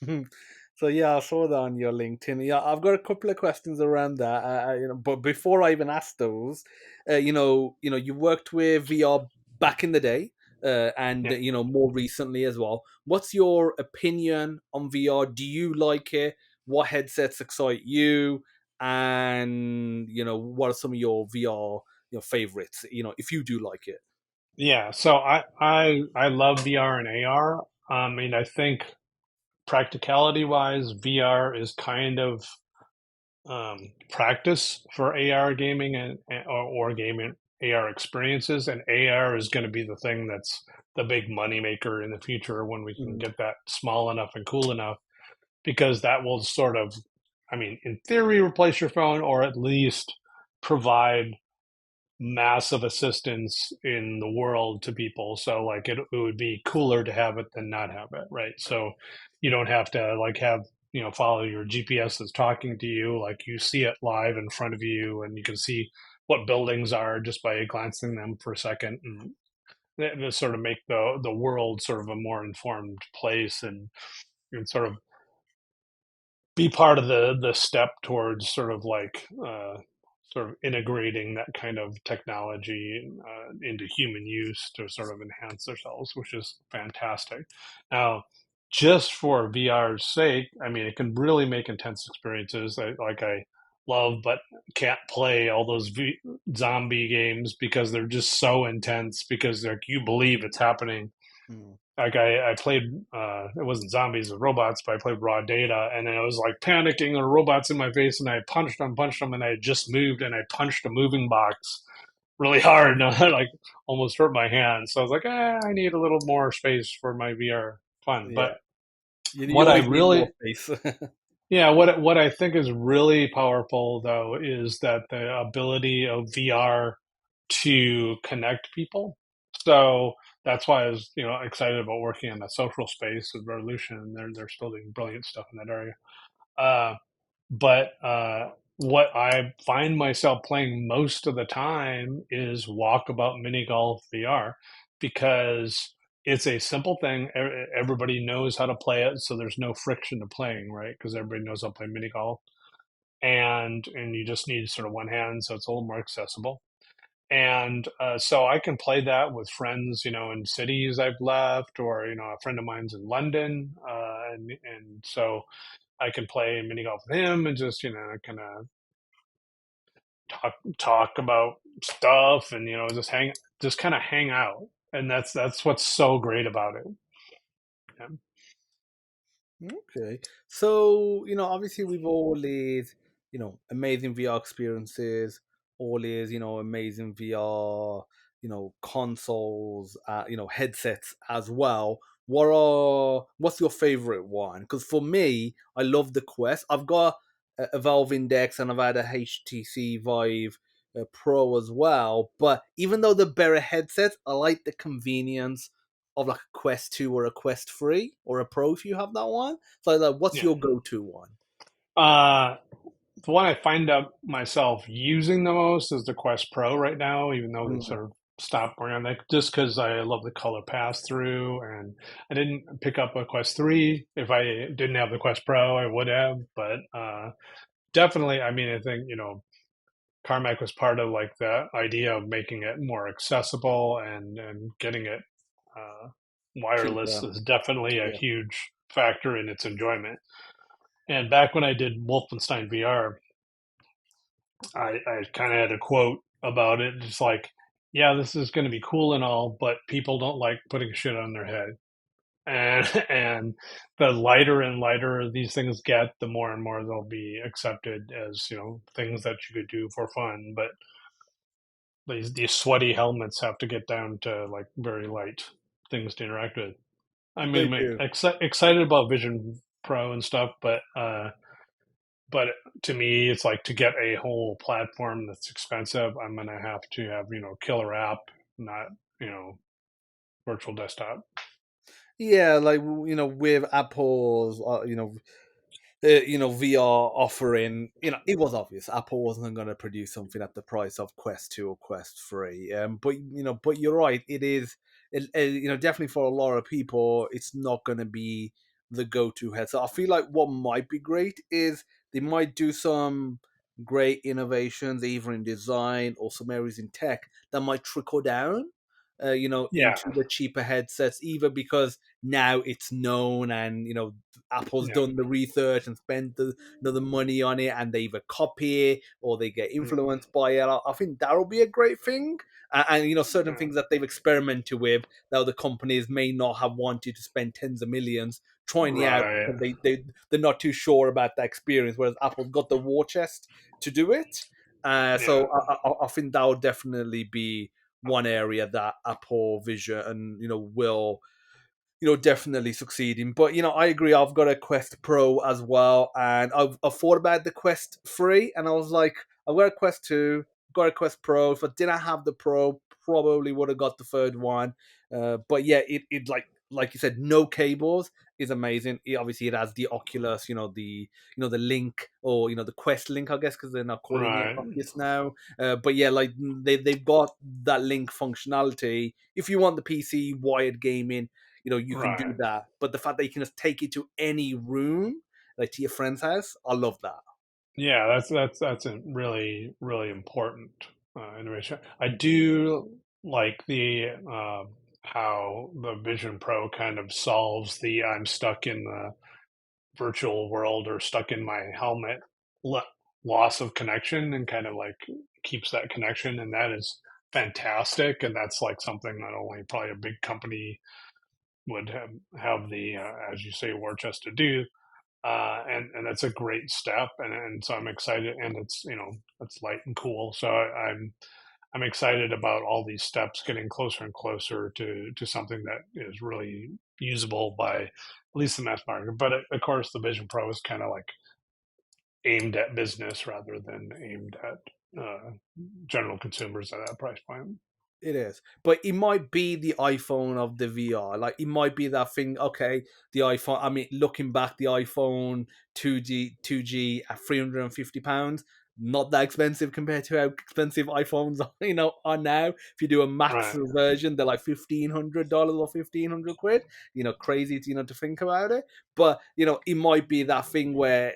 So yeah, I saw that on your LinkedIn. Yeah, I've got a couple of questions around that. But before I even ask those, you worked with VR back in the day, and Yeah. more recently as well. What's your opinion on VR? Do you like it? What headsets excite you? And what are some of your VR favorites? If you do like it. Yeah. So I love VR and AR. I mean, I think practicality wise, VR is kind of practice for AR gaming or gaming AR experiences, and AR is going to be the thing that's the big money maker in the future when we can Mm. get that small enough and cool enough, because that will sort of, I mean, in theory, replace your phone, or at least provide massive assistance in the world to people. So like it would be cooler to have it than not have it, right? So you don't have to like have, follow your GPS that's talking to you. Like you see it live in front of you and you can see what buildings are just by glancing them for a second, and to sort of make the world sort of a more informed place, and sort of be part of the step towards sort of like sort of integrating that kind of technology into human use to sort of enhance themselves, which is fantastic. Now, just for VR's sake, I mean, it can really make intense experiences. I love, but can't play all those zombie games because they're just so intense. Because like you believe it's happening, Mm. like I played it wasn't zombies or robots, but I played raw data, and then I was like panicking, or robots in my face, and I punched them, and I just moved and I punched a moving box really hard, and I like almost hurt my hand. So I was like, I need a little more space for my VR fun. Yeah, But you what I always need more really space. yeah, what I think is really powerful though is that the ability of VR to connect people. So that's why I was, excited about working in the social space with Revolution. They're still doing brilliant stuff in that area. Uh, but what I find myself playing most of the time is Walkabout Mini Golf VR, because it's a simple thing. Everybody knows how to play it, so there's no friction to playing, right? Because everybody knows how to play mini golf, and you just need sort of one hand, so it's a little more accessible. And so I can play that with friends, in cities I've left, or a friend of mine's in London, and so I can play mini golf with him and just kind of talk about stuff, and just kind of hang out. And that's what's so great about it. Yeah. Okay. So, obviously we've all these, amazing VR experiences, all these, amazing VR, consoles, headsets as well. What's your favorite one? Because for me, I love the Quest. I've got a Valve Index and I've had a HTC Vive Pro as well. But even though they're better headsets, I like the convenience of like a Quest 2 or a Quest 3 or a Pro if you have that one. So like, what's Yeah. your go-to one? Uh, the one I find out myself using the most is the Quest Pro right now, even though they Mm. sort of stopped working on that, just because I love the color pass through. And I didn't pick up a Quest 3. If I didn't have the Quest Pro, I would have. But definitely, I mean, I think, Carmack was part of like the idea of making it more accessible, and getting it uh, wireless Cheaper. is definitely a Yeah. huge factor in its enjoyment. And back when I did Wolfenstein VR, I kind of had a quote about it. Just like, yeah, this is going to be cool and all, but people don't like putting shit on their head. And and the lighter and lighter these things get, the more and more they'll be accepted as things that you could do for fun. But these sweaty helmets have to get down to like very light things to interact with. I They mean, do. excited about Vision Pro and stuff, but to me, it's like, to get a whole platform that's expensive, I'm gonna have to have killer app, not virtual desktop. Yeah, like with Apple's VR offering, it was obvious Apple wasn't going to produce something at the price of Quest 2 or Quest 3. But you're right, it is, definitely for a lot of people, it's not going to be the go-to headset. I feel like what might be great is they might do some great innovations, either in design or some areas in tech that might trickle down. Yeah, Into the cheaper headsets, either because now it's known and Apple's yeah, done the research and spent the money on it, and they either copy it or they get mm, influenced by it. I think that'll be a great thing. And certain yeah, things that they've experimented with that other companies may not have wanted to spend tens of millions trying it out right, because they're not too sure about that experience. Whereas Apple's got the war chest to do it. yeah, So I think that will definitely be one area that Apple Vision will definitely succeeding. But I agree. I've got a Quest Pro as well, and I've thought about the Quest 3, and I was like, I've got a Quest 2. got a Quest Pro. If I didn't have the Pro, probably would have got the third one. But yeah, it like you said, no cables is amazing. Obviously, it has the Oculus, the Link, or the Quest Link, I guess, because they're not calling it Right, Oculus now. But yeah, like they've got that Link functionality. If you want the PC wired gaming, you can do right. that. But the fact that you can just take it to any room, like to your friend's house, I love that. Yeah, that's a really really important innovation. I do like the how the Vision Pro kind of solves the I'm stuck in the virtual world or stuck in my helmet lo- loss of connection, and kind of like keeps that connection, and that is fantastic. And that's like something not only probably a big company would have the as you say war chest to do, and that's a great step, and so I'm excited, and it's it's light and cool, so I'm excited about all these steps getting closer and closer to something that is really usable by at least the mass market. But of course, the Vision Pro is kind of like aimed at business rather than aimed at general consumers at that price point. It is, but it might be the iPhone of the VR. Like it might be that thing. Okay, the iPhone. I mean, looking back, the iPhone 2G at £350, not that expensive compared to how expensive iPhones are. Are now. If you do a max Right. version, they're like $1,500 or 1,500 quid. Crazy. To think about it. But it might be that thing where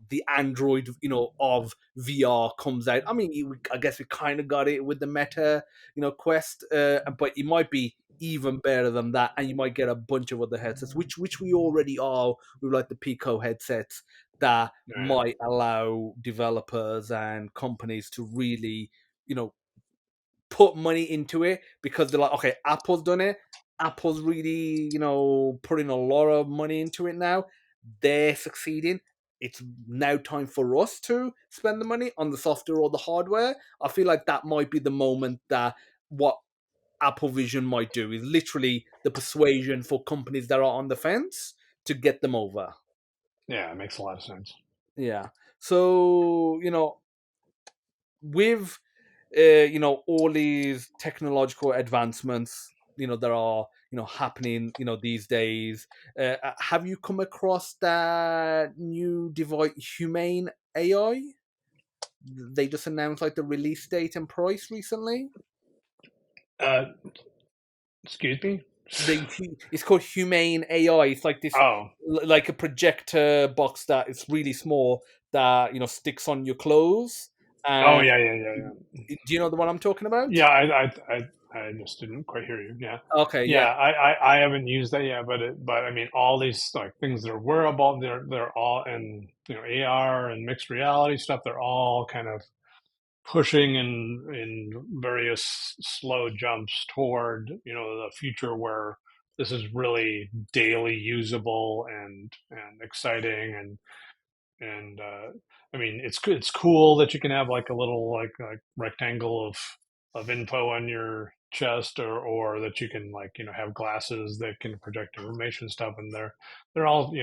the Android of VR comes out. I mean, I guess we kind of got it with the Meta Quest, but it might be even better than that, and you might get a bunch of other headsets, which we already are with like the Pico headsets that Right. might allow developers and companies to really you know put money into it, because they're like, okay, Apple's done it. Apple's really, putting a lot of money into it now. They're succeeding. It's now time for us to spend the money on the software or the hardware. I feel like that might be the moment that what Apple Vision might do is literally the persuasion for companies that are on the fence to get them over. Yeah, it makes a lot of sense. Yeah. So, with all these technological advancements that are happening these days, have you come across that new device, Humane AI? They just announced like the release date and price recently. uh Excuse me. It's called Humane AI. It's like this, Oh. like a projector box that is really small, that sticks on your clothes. Oh And yeah, yeah, yeah, yeah. do you know the one I'm talking about? Yeah, I just didn't quite hear you. Yeah, Okay, yeah. yeah. I haven't used that yet, but I mean, all these like things that are wearable, they're all, and AR and mixed reality stuff. They're all kind of pushing in various slow jumps toward the future where this is really daily usable and exciting, and I mean, it's cool that you can have like a little like rectangle of info on your chest, or that you can like have glasses that can project information stuff, and they're all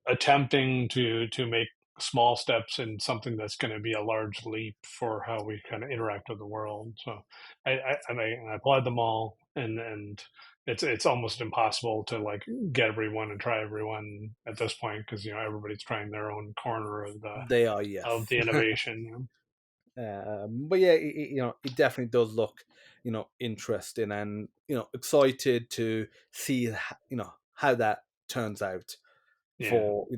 attempting to make small steps in something that's going to be a large leap for how we kind of interact with the world. So I applaud them all, and it's almost impossible to like get everyone and try everyone at this point, because everybody's trying their own corner They are, of yes. the innovation. But yeah, it definitely does look, interesting, and excited to see, how that turns out Yeah,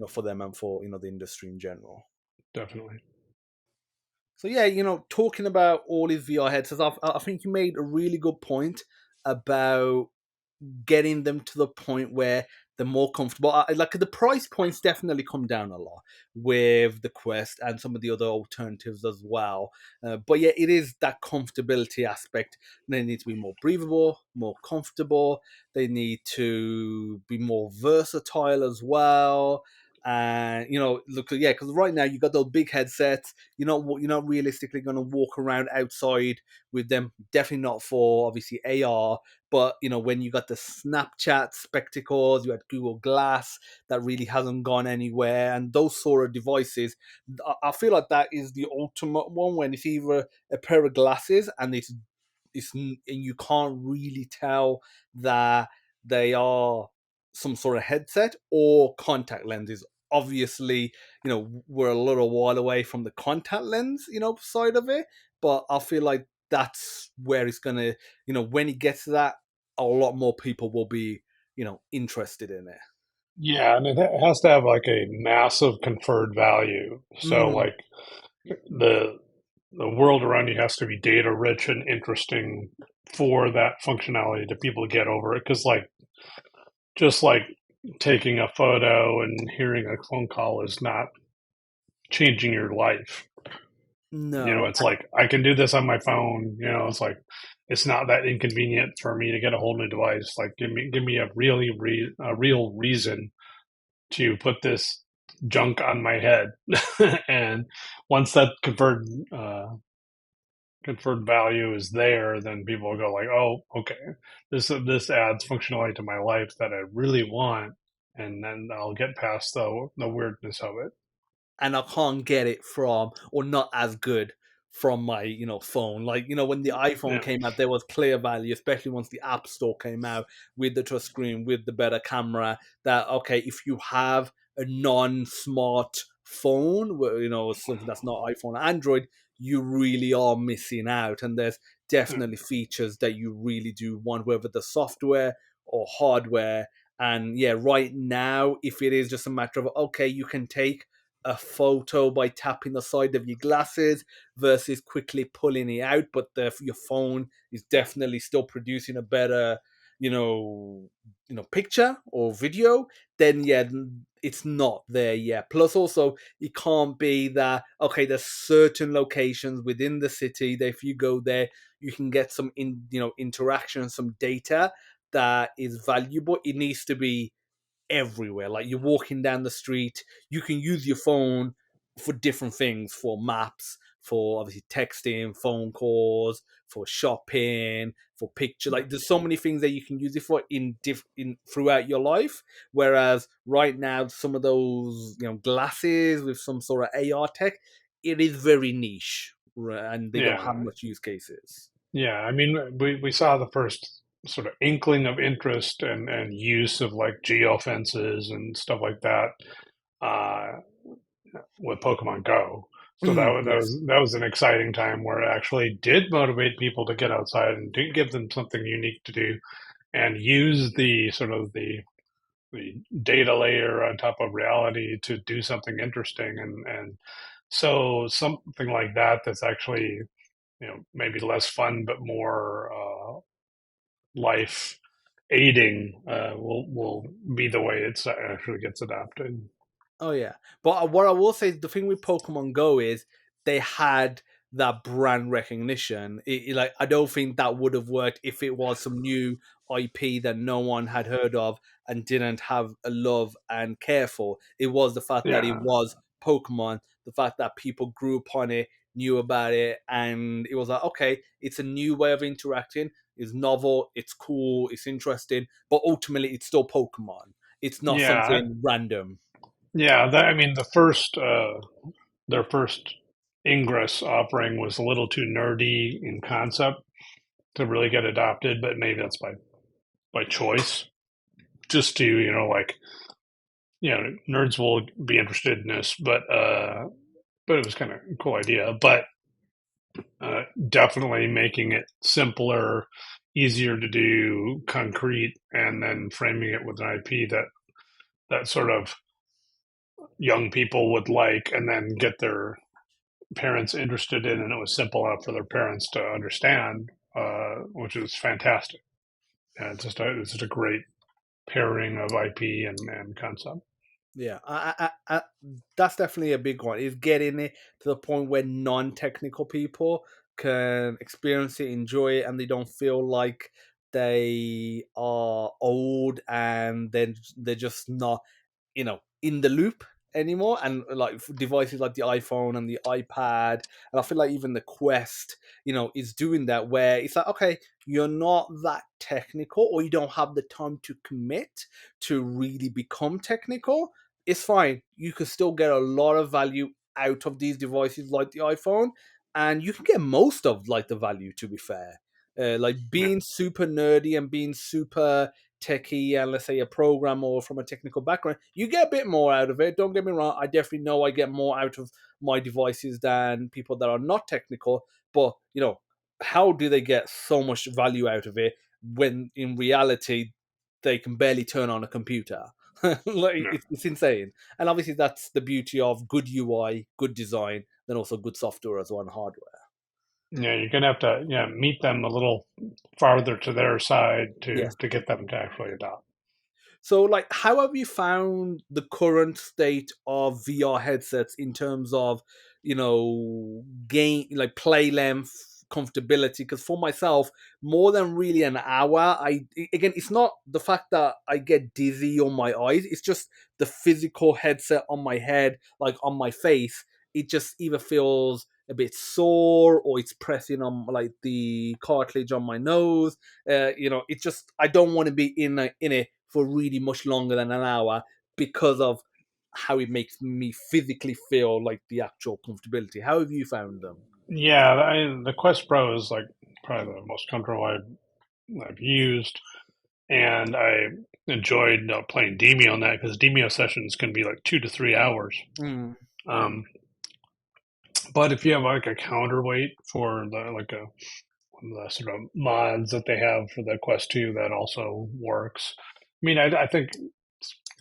for them and for the industry in general. definitely. So yeah, talking about all these VR headsets, I think you made a really good point about getting them to the point where they're more comfortable. Like the price points definitely come down a lot with the Quest and some of the other alternatives as well. But yeah, it is that comfortability aspect. They need to be more breathable, more comfortable. They need to be more versatile as well. And look, yeah, because right now you got those big headsets. You're not realistically going to walk around outside with them. Definitely not for obviously AR. But when you got the Snapchat spectacles, you had Google Glass that really hasn't gone anywhere, and those sort of devices, I feel like that is the ultimate one when it's either a pair of glasses and and you can't really tell that they are some sort of headset or contact lenses. Obviously, we're a little while away from the contact lens, side of it, but I feel like that's where it's gonna, when it gets to that, a lot more people will be, interested in it. Yeah, and it has to have like a massive conferred value. So Mm, like the the world around you has to be data rich and interesting for that functionality to people get over it. Because like just like taking a photo and hearing a phone call is not changing your life. no, It's like I can do this on my phone. It's like it's not that inconvenient for me to get a whole new device. Like give me a real reason to put this junk on my head. And once that conferred value is there, then people will go like, oh, okay, this adds functionality to my life that I really want, and then I'll get past the weirdness of it. and I can't get it from, or not as good from my, phone. Like, when the iPhone Yeah, came out, there was clear value, especially once the App Store came out with the touch screen, with the better camera. That okay, if you have a non-smart phone, something that's not iPhone or Android, you really are missing out. And there's yeah, definitely features that you really do want, whether the software or hardware. And yeah, right now, if it is just a matter of okay, you can take a photo by tapping the side of your glasses versus quickly pulling it out, but your phone is definitely still producing a better, picture or video. Then yeah, it's not there yet. Plus, also, it can't be that okay. There's certain locations within the city that if you go there, you can get some interaction, some data that is valuable. It needs to be everywhere. Like you're walking down the street, you can use your phone for different things, for maps, for obviously texting, phone calls, for shopping, for picture. Like there's so many things that you can use it for in throughout your life. Whereas right now, some of those glasses with some sort of AR tech, it is very niche, and they don't have yeah. much use cases. Yeah, I mean, we saw the first sort of inkling of interest and use of like geofences and stuff like that uh, with Pokemon Go. So that Mm, was, that yes. was that was an exciting time where it actually did motivate people to get outside and did give them something unique to do and use the sort of the data layer on top of reality to do something interesting and so something like that that's actually maybe less fun but more life aiding will be the way it actually gets adopted. Oh yeah, but what I will say is the thing with Pokemon Go is they had that brand recognition. Like I don't think that would have worked if it was some new IP that no one had heard of and didn't have a love and care for. It was the fact that it Yeah, was Pokemon, the fact that people grew upon it, knew about it, and it was like okay, it's a new way of interacting. It's novel, it's cool, it's interesting, but ultimately it's still Pokemon. It's not yeah, something random. yeah. That I mean, their first Ingress offering was a little too nerdy in concept to really get adopted, but maybe that's by choice, just to like nerds will be interested in this, but it was kind of a cool idea, but definitely making it simpler, easier to do, concrete, and then framing it with an IP that sort of young people would like, and then get their parents interested in, and it was simple enough for their parents to understand, which is fantastic. And it's just a great pairing of IP and concept. Yeah, that's definitely a big one. Is getting it to the point where non-technical people can experience it, enjoy it, and they don't feel like they are old and then they're just not, in the loop. anymore, and like devices like the iPhone and the iPad, and I feel like even the Quest, is doing that, where it's like, okay, you're not that technical, or you don't have the time to commit to really become technical. It's fine, you can still get a lot of value out of these devices like the iPhone, and you can get most of like the value, to be fair. Like Yeah, being super nerdy and being super techie, and let's say a programmer or from a technical background, you get a bit more out of it. Don't get me wrong, I definitely know I get more out of my devices than people that are not technical. But how do they get so much value out of it when in reality they can barely turn on a computer? Like yeah. it's insane. And obviously that's the beauty of good UI, good design, then also good software as well, and hardware. Yeah, you're gonna have to, yeah, meet them a little farther to their side Yes. to get them to actually adopt. So, like, how have you found the current state of VR headsets in terms of, game, like play length, comfortability? Because for myself, more than really an hour, again, it's not the fact that I get dizzy on my eyes; it's just the physical headset on my head, like on my face. It just either feels a bit sore, or it's pressing on like the cartilage on my nose. It's just I don't want to be in it for really much longer than an hour because of how it makes me physically feel, like the actual comfortability. How have you found them? Yeah, the Quest Pro is like probably the most comfortable I've used, and I enjoyed playing Demio on that because Demio sessions can be like 2 to 3 hours. Mm. Um, but if you have like a counterweight for the like a one of the sort of mods that they have for the Quest 2, that also works. I mean, I think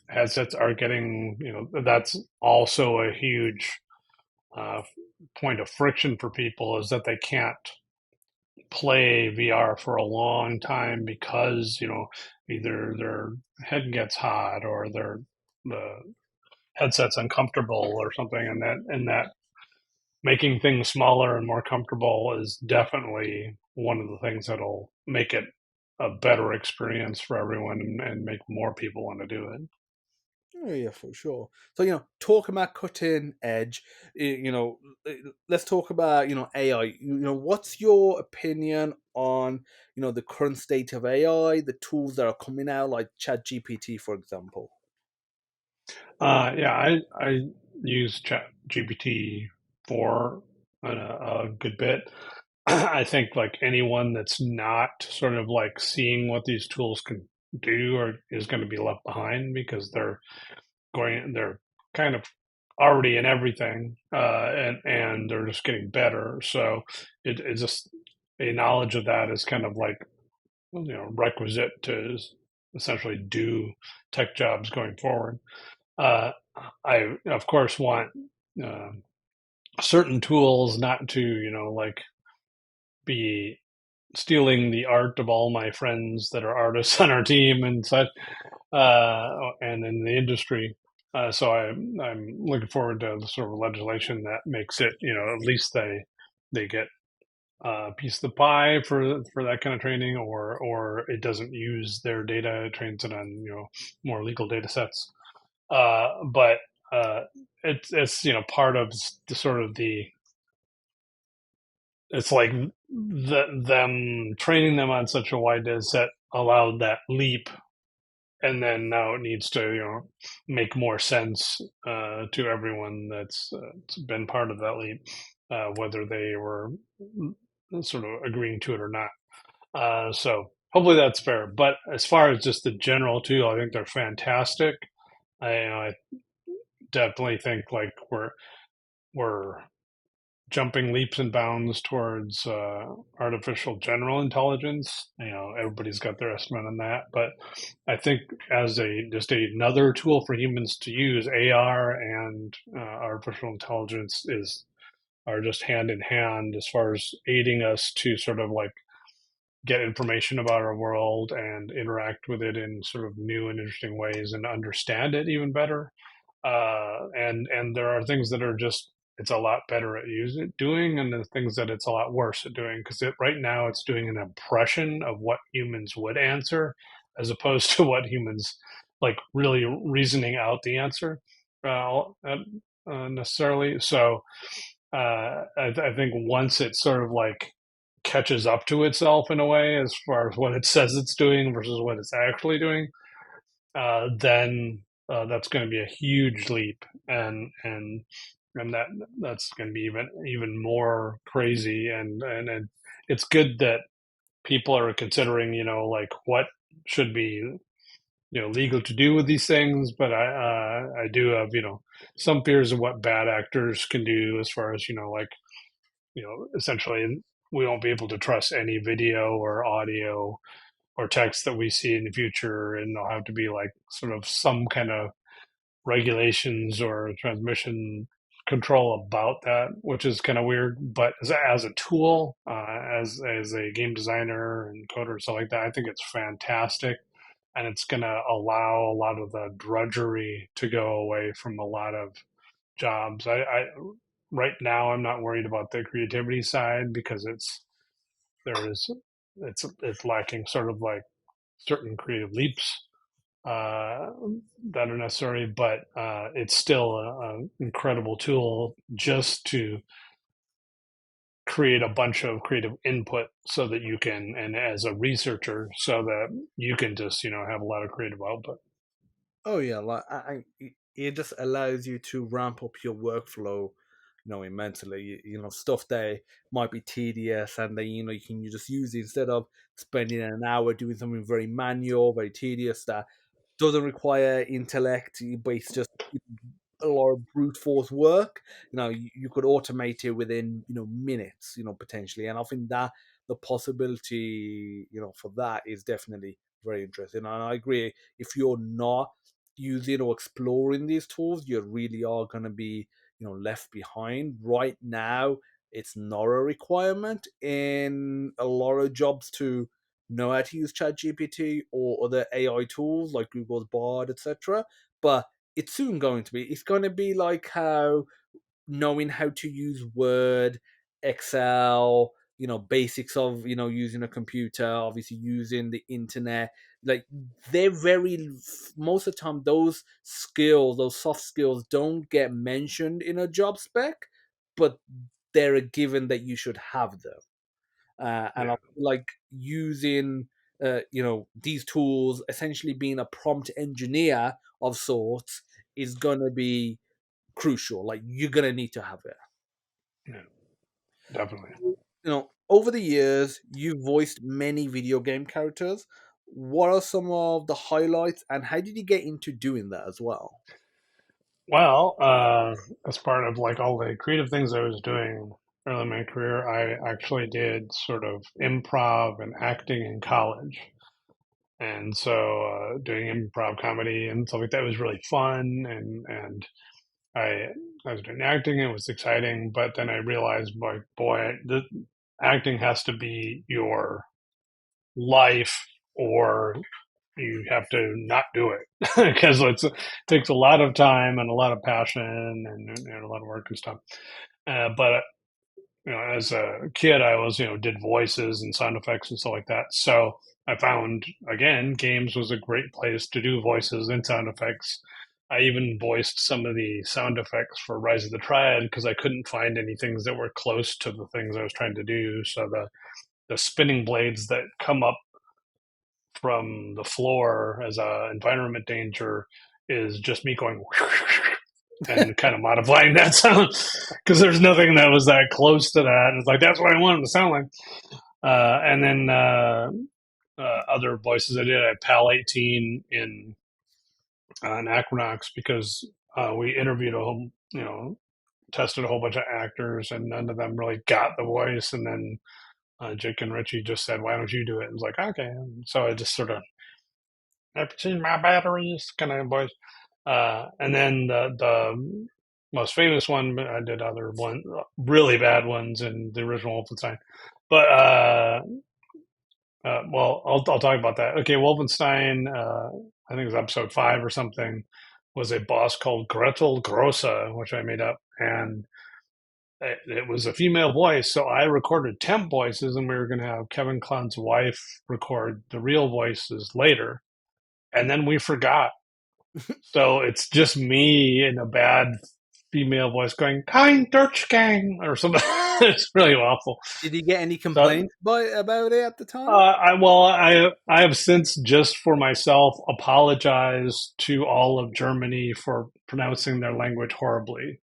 headsets are getting, that's also a huge uh, point of friction for people, is that they can't play VR for a long time because, either their head gets hot or the headset's uncomfortable or something, and that making things smaller and more comfortable is definitely one of the things that'll make it a better experience for everyone, and make more people want to do it. Oh yeah, for sure. So talking about cutting edge, let's talk about AI. What's your opinion on the current state of AI, the tools that are coming out, like Chat GPT, for example? Yeah, I use Chat GPT for a good bit. I think like anyone that's not sort of like seeing what these tools can do or is going to be left behind, because they're kind of already in everything, and they're just getting better. So it's just a knowledge of that is kind of like, requisite to essentially do tech jobs going forward. Uh, I of course want uh, certain tools not to, like be stealing the art of all my friends that are artists on our team and such, and in the industry. So I'm looking forward to the sort of legislation that makes it, at least they get a piece of the pie for that kind of training, or it doesn't use their data, it trains it on, more legal data sets. But it's part of the sort of the it's like them training them on such a wide data set allowed that leap, and then now it needs to, make more sense to everyone that's been part of that leap, whether they were sort of agreeing to it or not. So hopefully that's fair. But as far as just the general tool, I think they're fantastic. I definitely think like we're jumping leaps and bounds towards artificial general intelligence. Everybody's got their estimate on that, but I think as another tool for humans to use, AR and artificial intelligence is are just hand in hand as far as aiding us to sort of like get information about our world and interact with it in sort of new and interesting ways and understand it even better. And there are things that are just it's a lot better at doing, and the things that it's a lot worse at doing, because right now it's doing an impression of what humans would answer, as opposed to what humans like really reasoning out the answer. necessarily. So I think once it sort of like catches up to itself in a way, as far as what it says it's doing versus what it's actually doing, then that's going to be a huge leap, and that's going to be even more crazy. And it's good that people are considering, like what should be legal to do with these things. But I do have some fears of what bad actors can do as far as like essentially we won't be able to trust any video or audio or text that we see in the future, and there'll have to be like sort of some kind of regulations or transmission control about that, which is kind of weird. But as a tool, as a game designer and coder and stuff like that, I think it's fantastic, and it's going to allow a lot of the drudgery to go away from a lot of jobs. I right now I'm not worried about the creativity side because there is it's lacking sort of like certain creative leaps uh, that are necessary, but it's still an incredible tool just to create a bunch of creative input so that you can, and as a researcher, so that you can just, have a lot of creative output. Oh yeah, like it just allows you to ramp up your workflow, immensely. Stuff that might be tedious, and then you just use it instead of spending an hour doing something very manual, very tedious that doesn't require intellect, but it's just a lot of brute force work. You could automate it within minutes, potentially, and I think that the possibility, for that is definitely very interesting. And I agree, if you're not using or exploring these tools, you really are going to be left behind. Right now, it's not a requirement in a lot of jobs to know how to use ChatGPT or other AI tools like Google's Bard, etc. But it's soon going to be. It's going to be like how knowing how to use Word, Excel, basics of using a computer, obviously using the internet. Like they're very most of the time those skills, those soft skills, don't get mentioned in a job spec, but they're a given that you should have them. And I Yeah. feel like using these tools, essentially being a prompt engineer of sorts, is gonna be crucial. Like you're gonna need to have it. Yeah, definitely. Over the years, you've voiced many video game characters. What are some of the highlights, and how did you get into doing that as well? Well, as part of like all the creative things I was doing early in my career, I actually did sort of improv and acting in college. And so doing improv comedy and stuff like that was really fun. And I, I was doing acting, it was exciting. But then I realized, like, boy, the acting has to be your life, or you have to not do it because it takes a lot of time and a lot of passion and a lot of work and stuff. But as a kid, I was did voices and sound effects and stuff like that. So I found again games was a great place to do voices and sound effects. I even voiced some of the sound effects for Rise of the Triad because I couldn't find any things that were close to the things I was trying to do. So the spinning blades that come up from the floor as a environment danger is just me going and kind of modifying that sound because there's nothing that was that close to that. It's like that's what I wanted to sound like. And then other voices I did, I had PAL 18 in Aquanox because we interviewed a whole, tested a whole bunch of actors and none of them really got the voice. And then Jake and Richie just said, "Why don't you do it?" And I was like, "Okay." And so I just sort of I've seen my batteries kind of voice. And then the most famous one, I did other one really bad ones in the original Wolfenstein. But well, I'll talk about that. Okay, Wolfenstein, I think it was episode 5 or something, was a boss called Gretel Grossa, which I made up, and it was a female voice. So I recorded temp voices, and we were going to have Kevin Klein's wife record the real voices later, and then we forgot. So it's just me in a bad female voice going, "Kind Dutch gang" or something. It's really awful. Did you get any So complaints about it at the time? I have since just for myself apologized to all of Germany for pronouncing their language horribly.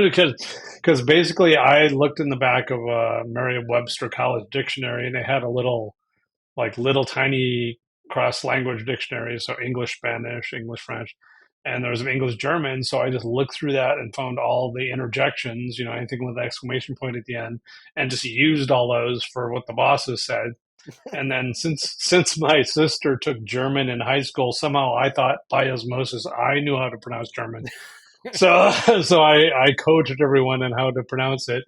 because basically I looked in the back of a Merriam-Webster College dictionary and they had a little tiny cross language dictionary, so English Spanish, English French, and there was an English German. So I just looked through that and found all the interjections, anything with an exclamation point at the end, and just used all those for what the bosses said. And then since my sister took German in high school, somehow I thought by osmosis I knew how to pronounce German. So so I coached everyone on how to pronounce it,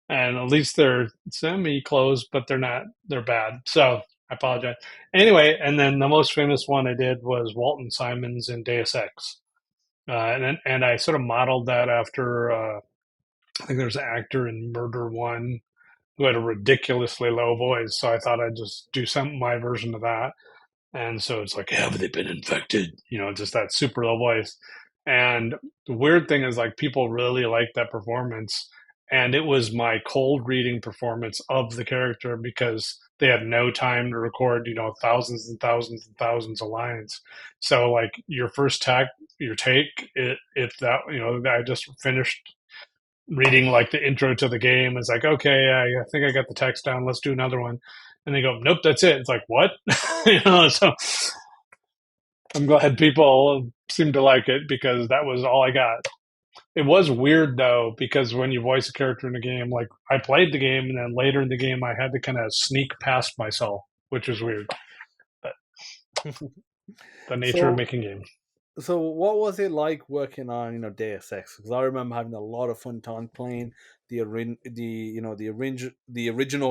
and at least they're semi close, but they're not. They're bad. So I apologize. Anyway, and then the most famous one I did was Walton Simons in Deus Ex, and I sort of modeled that after I think there's an actor in Murder One who had a ridiculously low voice, so I thought I'd just do some my version of that. And so it's like, have they been infected? Just that super low voice. And the weird thing is, like, people really liked that performance. And it was my cold reading performance of the character because they had no time to record, thousands and thousands and thousands of lines. So, like, your take, if that, I just finished reading like the intro to the game. It's like, okay, I think I got the text down. Let's do another one. And they go, nope, that's it. It's like, what? So I'm glad people seem to like it because that was all I got. It was weird though, because when you voice a character in a game, like I played the game and then later in the game, I had to kind of sneak past myself, which was weird. But the nature of So, making games. so what was it like working on Deus Ex? Because I remember having a lot of fun time playing the original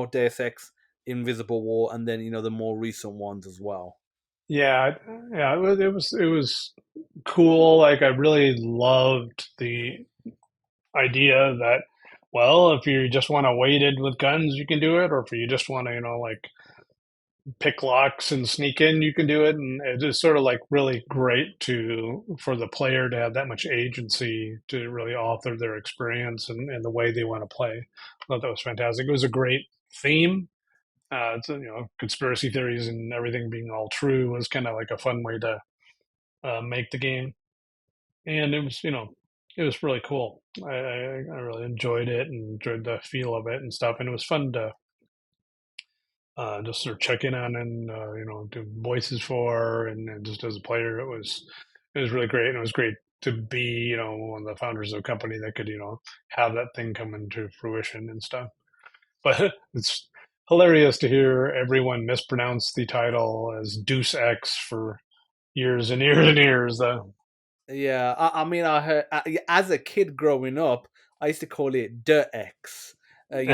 Deus Ex, Invisible War, and then the more recent ones as well. Yeah, yeah, it was cool. Like I really loved the idea that, well, if you just want to wade in with guns, you can do it, or if you just want to, like pick locks and sneak in, you can do it. And it is sort of like really great to for the player to have that much agency to really author their experience and the way they want to play. I thought that was fantastic. It was a great theme. It's, conspiracy theories and everything being all true was kind of like a fun way to make the game, and it was really cool. I really enjoyed it and enjoyed the feel of it and stuff, and it was fun to just sort of check in on and do voices for, and just as a player, it was really great, and it was great to be one of the founders of a company that could have that thing come into fruition and stuff. But it's hilarious to hear everyone mispronounce the title as Deus Ex for years and years and years. Yeah, I mean, I heard as a kid growing up, I used to call it De X. Like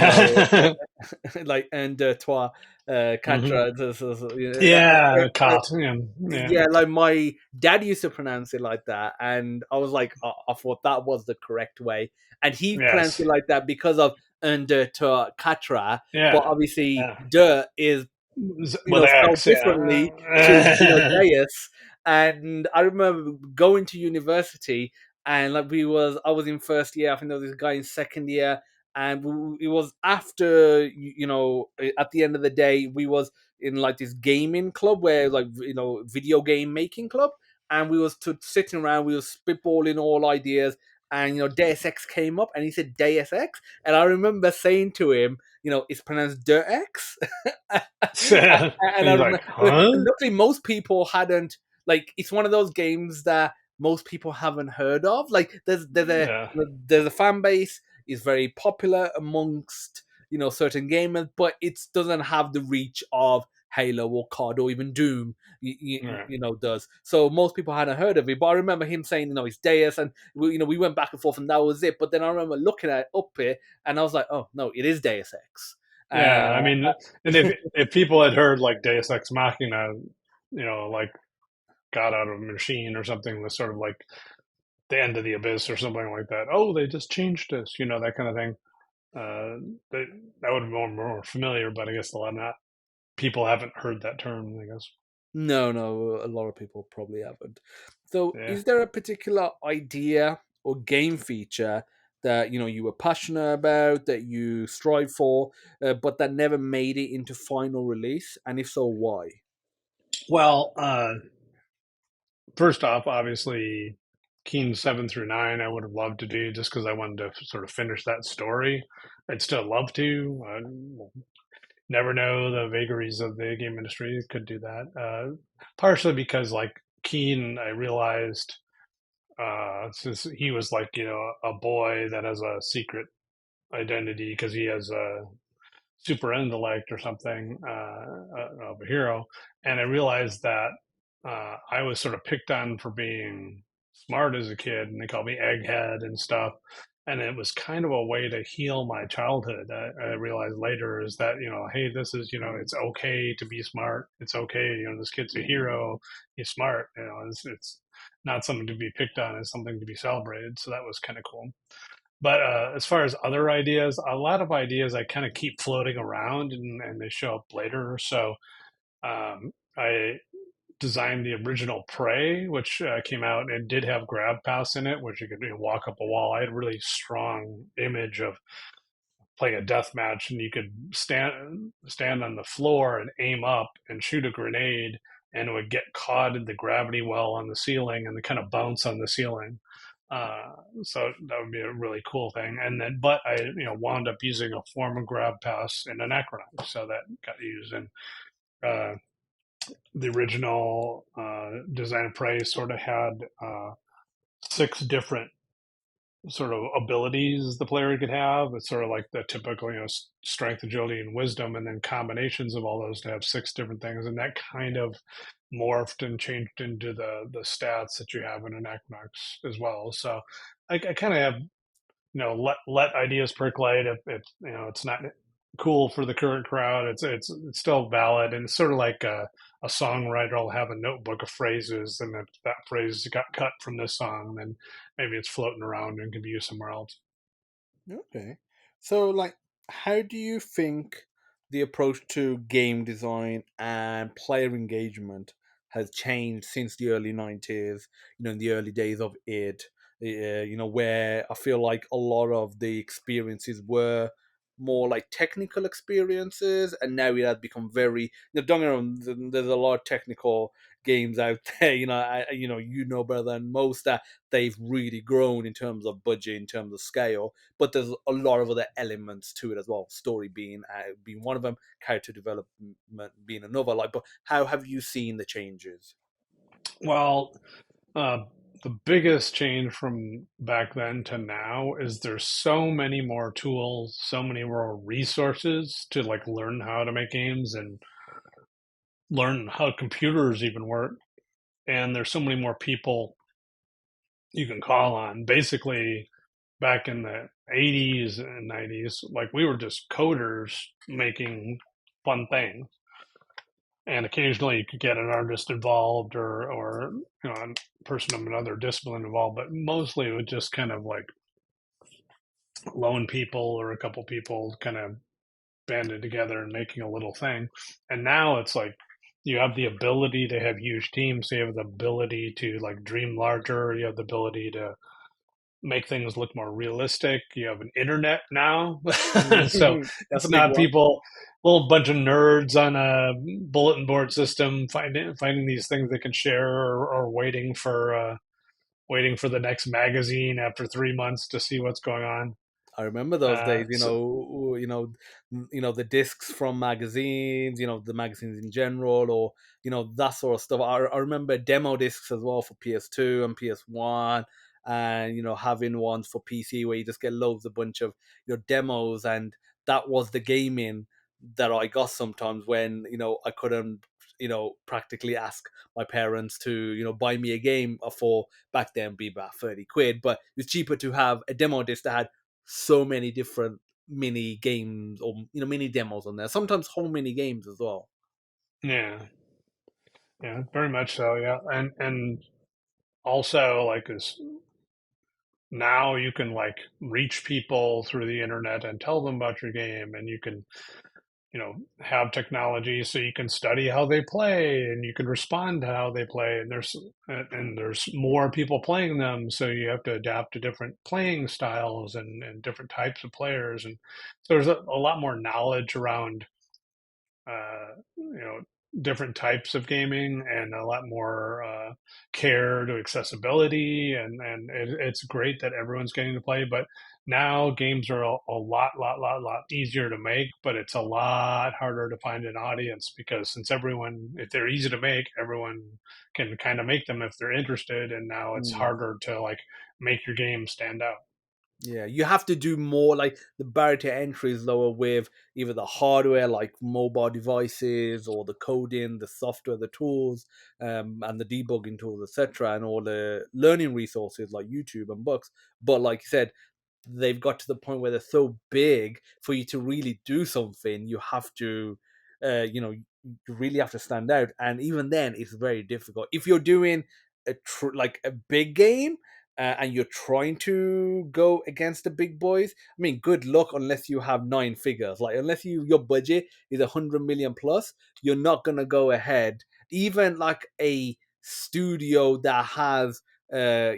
un deux trois Hmm. quatre. Yeah, caught. Yeah, yeah, Yeah, like my dad used to pronounce it like that, and I was like, I thought that was the correct way, and he pronounced yes, it like that because of un deux trois quatre. But yeah, obviously, yeah. de is With spelled X, differently to yeah. Deus. And I remember going to university, and like I was in first year. I think there was this guy in second year, and it was after at the end of the day we was in like this gaming club where like video game making club, and we was sitting around, we was spitballing all ideas. And Deus Ex came up, and he said Deus Ex, and I remember saying to him, it's pronounced Deus Ex. And And I he's remember, like, huh? luckily, most people hadn't, like, it's one of those games that most people haven't heard of. Like, Yeah, there's a fan base, is very popular amongst certain gamers, but it doesn't have the reach of Halo or COD or even Doom. right. Does. So most people hadn't heard of it. But I remember him saying, it's Deus, and we went back and forth, and that was it. But then I remember looking at it, and I was like, oh no, it is Deus Ex. Yeah, I mean, and if people had heard like Deus Ex Machina, like got out of a machine or something, was sort of like the end of the abyss or something like that. Oh, they just changed this, that kind of thing. Uh, that would be more familiar, but I guess a lot of not people haven't heard that term. I guess. No, no, a lot of people probably haven't. So, Yeah. is there a particular idea or game feature that you were passionate about, that you strive for, but that never made it into final release? And if so, why? Well, first off, obviously, Keen 7 through 9, I would have loved to do just because I wanted to sort of finish that story. I'd still love to. Never know the vagaries of the game industry. Could do that. Partially because, like, Keen, I realized since he was like, a boy that has a secret identity because he has a super intellect or something of a hero, and I realized that I was sort of picked on for being smart as a kid, and they called me egghead and stuff. And it was kind of a way to heal my childhood. I realized later is that hey, this is it's okay to be smart. It's okay. This kid's a hero. He's smart. It's not something to be picked on. It's something to be celebrated. So that was kind of cool. But as far as other ideas, a lot of ideas I kind of keep floating around and they show up later. So I designed the original Prey, which came out and did have grab pass in it, which you could walk up a wall. I had a really strong image of playing a death match, and you could stand on the floor and aim up and shoot a grenade, and it would get caught in the gravity well on the ceiling and the kind of bounce on the ceiling. Uh, so that would be a really cool thing. And then, but I, wound up using a form of grab pass in Anachronox, so that got used in uh, the original Design of Prey. Sort of had six different sort of abilities the player could have. It's sort of like the typical, strength, agility, and wisdom, and then combinations of all those to have six different things. And that kind of morphed and changed into the stats that you have in an Equinox as well. So I kind of have let ideas percolate. If it's not cool for the current crowd, it's still valid, and it's sort of like a songwriter will have a notebook of phrases, and if that phrase got cut from this song, then maybe it's floating around and can be used somewhere else. Okay. So, like, how do you think the approach to game design and player engagement has changed since the early 90s, in the early days of id, where I feel like a lot of the experiences were more like technical experiences, and now it has become very, don't get me wrong, there's a lot of technical games out there, better than most, that they've really grown in terms of budget, in terms of scale, but there's a lot of other elements to it as well. Story being one of them, character development being another. Like, but how have you seen the changes? Well, uh, the biggest change from back then to now is there's so many more tools, so many more resources to like learn how to make games and learn how computers even work. And there's so many more people you can call on. Basically, back in the 80s and 90s, like we were just coders making fun things. And occasionally you could get an artist involved or a person of another discipline involved, but mostly it was just kind of like lone people or a couple people kind of banded together and making a little thing. And now it's like you have the ability to have huge teams. So you have the ability to like dream larger. You have the ability to make things look more realistic. You have an internet now, so That's a it's big not one. people, a little bunch of nerds on a bulletin board system finding these things they can share, or waiting for the next magazine after 3 months to see what's going on. I remember those days, So the discs from magazines, the magazines in general, or that sort of stuff. I remember demo discs as well for PS2 and PS1, and having ones for PC where you just get loads of bunch of demos, and that was the gaming that I got sometimes when I couldn't practically ask my parents to buy me a game for, back then, be about 30 quid, but it was cheaper to have a demo disc that had so many different mini games, or mini demos on there. Sometimes whole mini games as well. yeah, yeah, very much so. Yeah, and also like is now you can like reach people through the internet and tell them about your game, and you can have technology so you can study how they play and you can respond to how they play, and there's more people playing them, so you have to adapt to different playing styles and different types of players, and so there's a lot more knowledge around different types of gaming, and a lot more care to accessibility, and it's great that everyone's getting to play. But now games are a lot easier to make, but it's a lot harder to find an audience, because since everyone, if they're easy to make, everyone can kind of make them if they're interested, and now it's Mm. harder to like make your game stand out. Yeah, you have to do more. Like the barrier to entry is lower with either the hardware, like mobile devices, or the coding, the software, the tools, and the debugging tools, etc., and all the learning resources like YouTube and books. But like you said, they've got to the point where they're so big for you to really do something. You have to, you really have to stand out, and even then, it's very difficult. If you're doing like a big game, and you're trying to go against the big boys, I mean, good luck unless you have nine figures. Like, unless your budget is 100 million plus, you're not gonna go ahead. Even like a studio that has a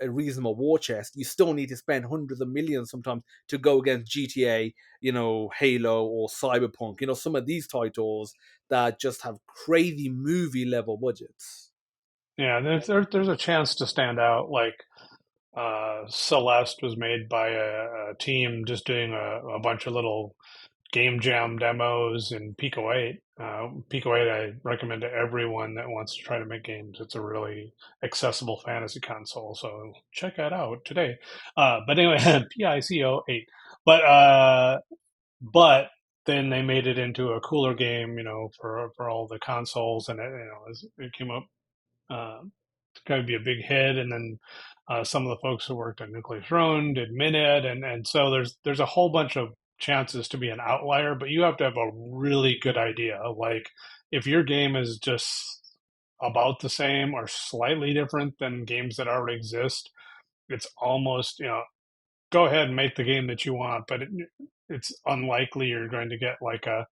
reasonable war chest, you still need to spend hundreds of millions sometimes to go against GTA, Halo or Cyberpunk, some of these titles that just have crazy movie level budgets. Yeah, there's a chance to stand out. Like Celeste was made by a team just doing a bunch of little game jam demos in Pico 8. Pico 8, I recommend to everyone that wants to try to make games. It's a really accessible fantasy console, so check that out today. But anyway, PICO 8. But then they made it into a cooler game, for all the consoles, and it came up going to be a big hit. And then some of the folks who worked on Nuclear Throne did Minute, and so there's a whole bunch of chances to be an outlier, but you have to have a really good idea. Like if your game is just about the same or slightly different than games that already exist, it's almost, go ahead and make the game that you want, but it's unlikely you're going to get like a,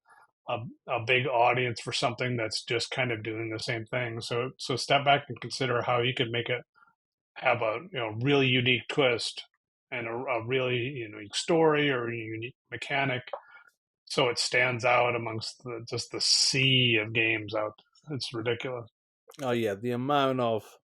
a big audience for something that's just kind of doing the same thing. So step back and consider how you could make it have a really unique twist, and a really unique story or a unique mechanic, so it stands out amongst just the sea of games out there. It's ridiculous. Oh yeah, the amount of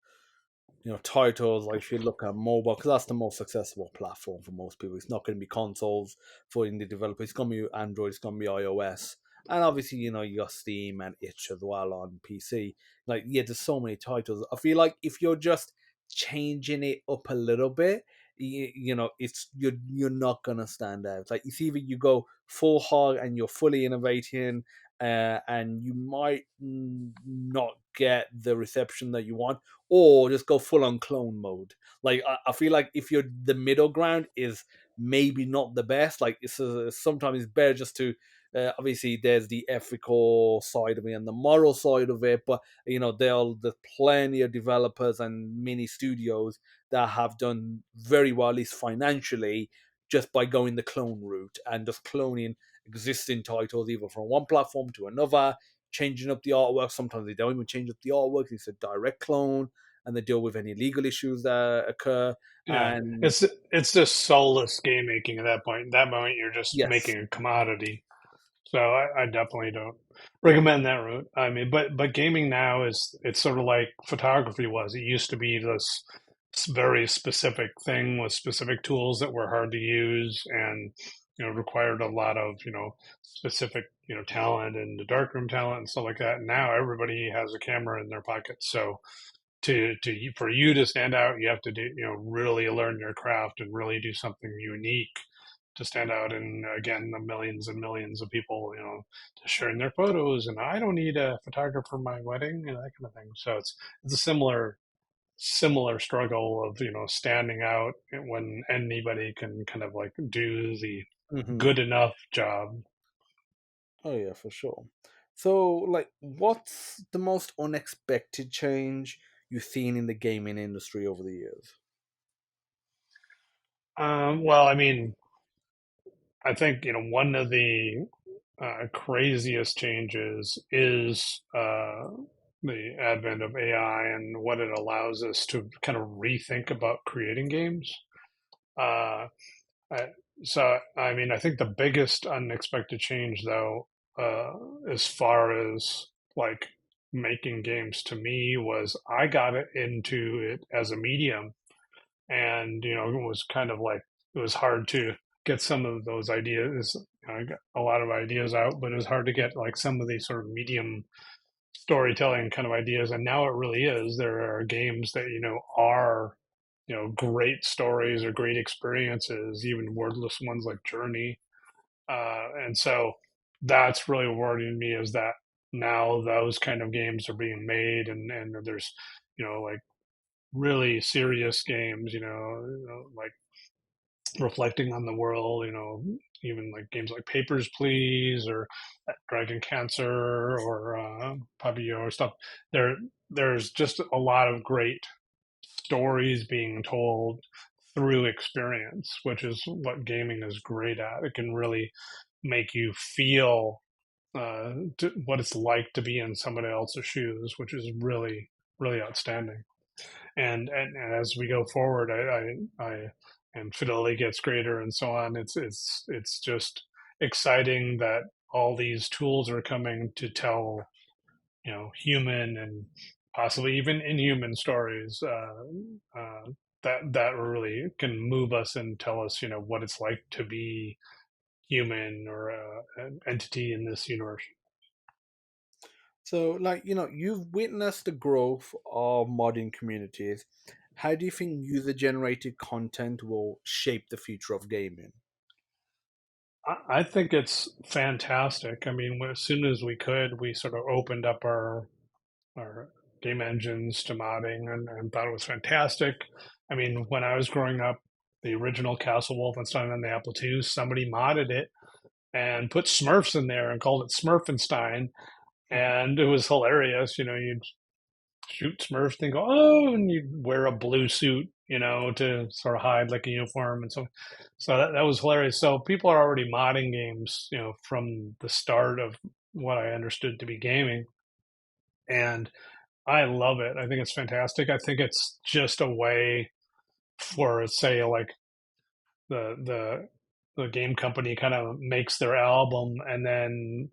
titles, like if you look at mobile, because that's the most accessible platform for most people. It's not going to be consoles for indie developers. It's going to be Android. It's going to be iOS, and obviously you got Steam and Itch as well on PC. Like, yeah, there's so many titles. I feel like if you're just changing it up a little bit, it's you're not gonna stand out. Like, it's either you go full hog and you're fully innovating, and you might not get the reception that you want, or just go full on clone mode. Like, I feel like if you're the middle ground is maybe not the best. Like, sometimes it's better just to. Obviously, there's the ethical side of it and the moral side of it, but there's plenty of developers and mini studios that have done very well, at least financially, just by going the clone route and just cloning existing titles either from one platform to another, changing up the artwork. Sometimes they don't even change up the artwork; it's a direct clone, and they deal with any legal issues that occur. Yeah, And it's just soulless game making at that point. At that moment, you're just yes, making a commodity. So I definitely don't recommend that route. I mean, but gaming now it's sort of like photography was. It used to be this very specific thing with specific tools that were hard to use, and required a lot of specific talent and the darkroom talent and stuff like that. And now everybody has a camera in their pocket. So for you to stand out, you have to do really learn your craft and really do something unique to stand out. And again, the millions and millions of people sharing their photos, and I don't need a photographer for my wedding and that kind of thing. So it's a similar struggle of standing out when anybody can kind of like do the hmm good enough job. oh yeah, for sure. So, like, what's the most unexpected change you've seen in the gaming industry over the years? Well, I mean, I think one of the craziest changes is the advent of AI and what it allows us to kind of rethink about creating games. Uh, I, so, I mean, I think the biggest unexpected change, though, as far as like making games to me, was I got it into it as a medium, and it was kind of like it was hard to get some of those ideas. I got a lot of ideas out, but it was hard to get like some of these sort of medium storytelling kind of ideas. And now it really is. There are games that are great stories or great experiences, even wordless ones like Journey. And so that's really rewarding me, is that now those kind of games are being made, and there's like really serious games, like reflecting on the world, even like games like Papers, Please, or Dragon Cancer, or Pavillon or stuff. There, there's just a lot of great stories being told through experience, which is what gaming is great at. It can really make you feel what it's like to be in somebody else's shoes, which is really, really outstanding. And as we go forward, I and fidelity gets greater and so on. It's just exciting that all these tools are coming to tell human and possibly even inhuman stories, that really can move us and tell us what it's like to be human, or an entity in this universe. So, like, you've witnessed the growth of modding communities. How do you think user generated content will shape the future of gaming? I think it's fantastic. I mean, as soon as we could, we sort of opened up our game engines to modding, and thought it was fantastic. I mean, when I was growing up, the original Castle Wolfenstein on the Apple II, somebody modded it and put Smurfs in there and called it Smurfenstein, and it was hilarious. You'd shoot Smurfs and go, oh, and you'd wear a blue suit, to sort of hide like a uniform, and so that was hilarious. So people are already modding games, from the start of what I understood to be gaming, and I love it. I think it's fantastic. I think it's just a way for, say, like the the game company kind of makes their album, and then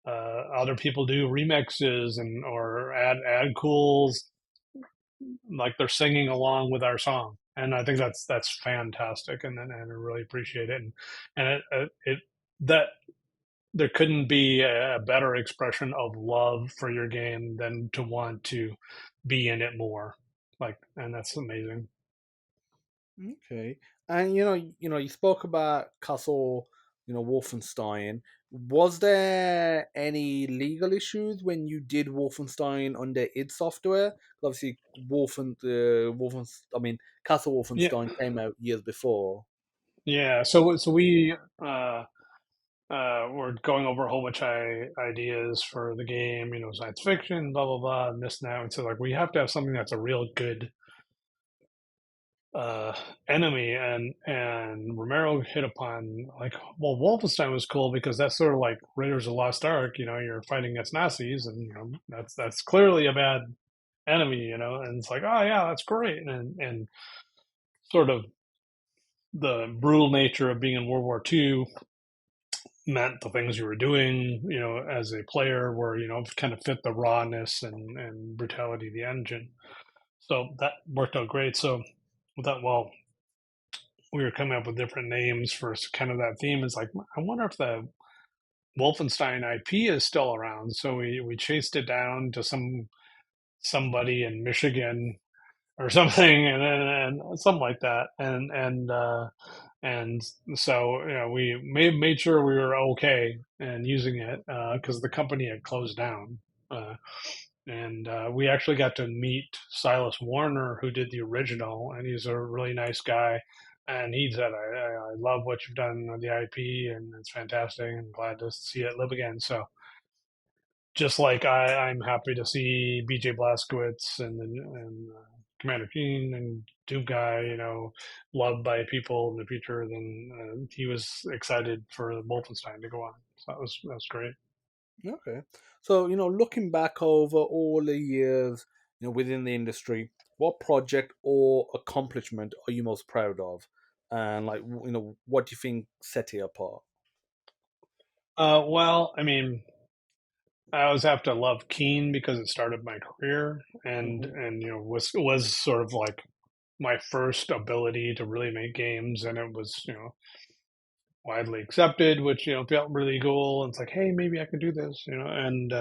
other people do remixes and or add cools, like they're singing along with our song. And I think that's fantastic, and I really appreciate it. And it that there couldn't be a better expression of love for your game than to want to be in it more. Like, and that's amazing. Okay, and you spoke about Castle, Wolfenstein. Was there any legal issues when you did Wolfenstein under id Software? Obviously, I mean, Castle Yeah, Wolfenstein came out years before. yeah. So we we're going over a whole bunch of ideas for the game, science fiction, blah blah blah, and this and that. And so like we have to have something that's a real good uh, enemy, and Romero hit upon, like, well, Wolfenstein was cool because that's sort of like Raiders of the Lost Ark. You're fighting against Nazis, and that's clearly a bad enemy. And it's like, oh yeah, that's great, and sort of the brutal nature of being in World War II meant the things you were doing, as a player, were kind of fit the rawness and brutality of the engine. So that worked out great. So we thought, well, we were coming up with different names for kind of that theme. It's like, I wonder if the Wolfenstein IP is still around. So we chased it down to somebody in Michigan or something, and something like that, and so we made sure we were okay and using it, because the company had closed down. And we actually got to meet Silas Warner, who did the original, and he's a really nice guy. And he said, I love what you've done with the IP, and it's fantastic. I'm glad to see it live again. So just like I'm happy to see BJ Blazkowicz and Commander Keen and Doom guy, loved by people in the future, then he was excited for Wolfenstein to go on. So that was great. Okay. So, looking back over all the years, within the industry, what project or accomplishment are you most proud of? And like, what do you think set it apart? Well, I mean, I always have to love Keen because it started my career, and Hmm. and was sort of like my first ability to really make games, and it was widely accepted, which felt really cool. It's like, hey, maybe I could do this, and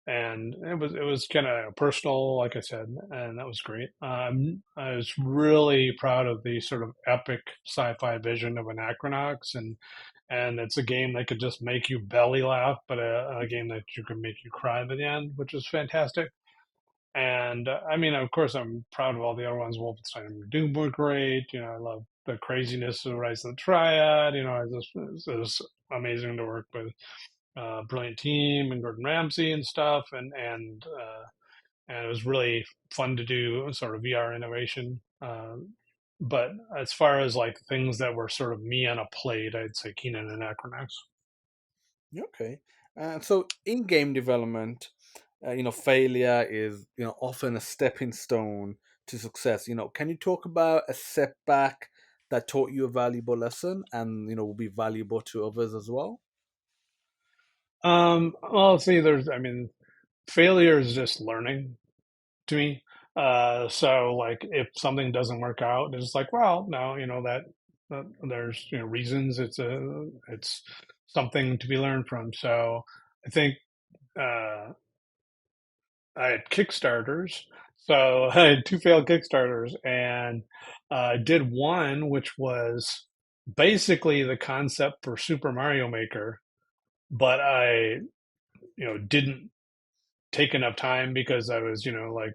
it was kind of personal, like I said, and that was great. I was really proud of the sort of epic sci-fi vision of Anachronox, and it's a game that could just make you belly laugh, but a game that you can make you cry by the end, which is fantastic. And I mean, of course, I'm proud of all the other ones. Wolfenstein and Doom were great. I love the craziness of Rise of the Triad. It was amazing to work with brilliant team and Gordon Ramsay and stuff, and it was really fun to do sort of VR innovation. But as far as like things that were sort of me on a plate, I'd say Keenan and Acronax. Okay. So in game development, failure is, often a stepping stone to success. Can you talk about a setback that taught you a valuable lesson and, will be valuable to others as well? Well, see, I mean, failure is just learning to me. So like if something doesn't work out, it's like, well, no, that there's reasons. It's something to be learned from. So I think uh, I had Kickstarters. So I had two failed Kickstarters, and did one which was basically the concept for Super Mario Maker, but I didn't take enough time because I was like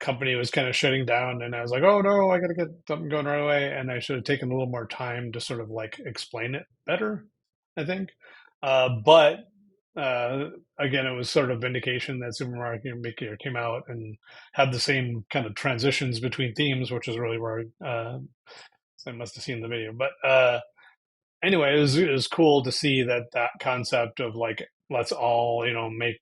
company was kind of shutting down, and I was like, oh no, I got to get something going right away, and I should have taken a little more time to sort of like explain it better, I think. But uh, again, it was sort of vindication that Super Mario Maker came out and had the same kind of transitions between themes, which is really where so I must have seen the video. But anyway, it was cool to see that concept of like let's all make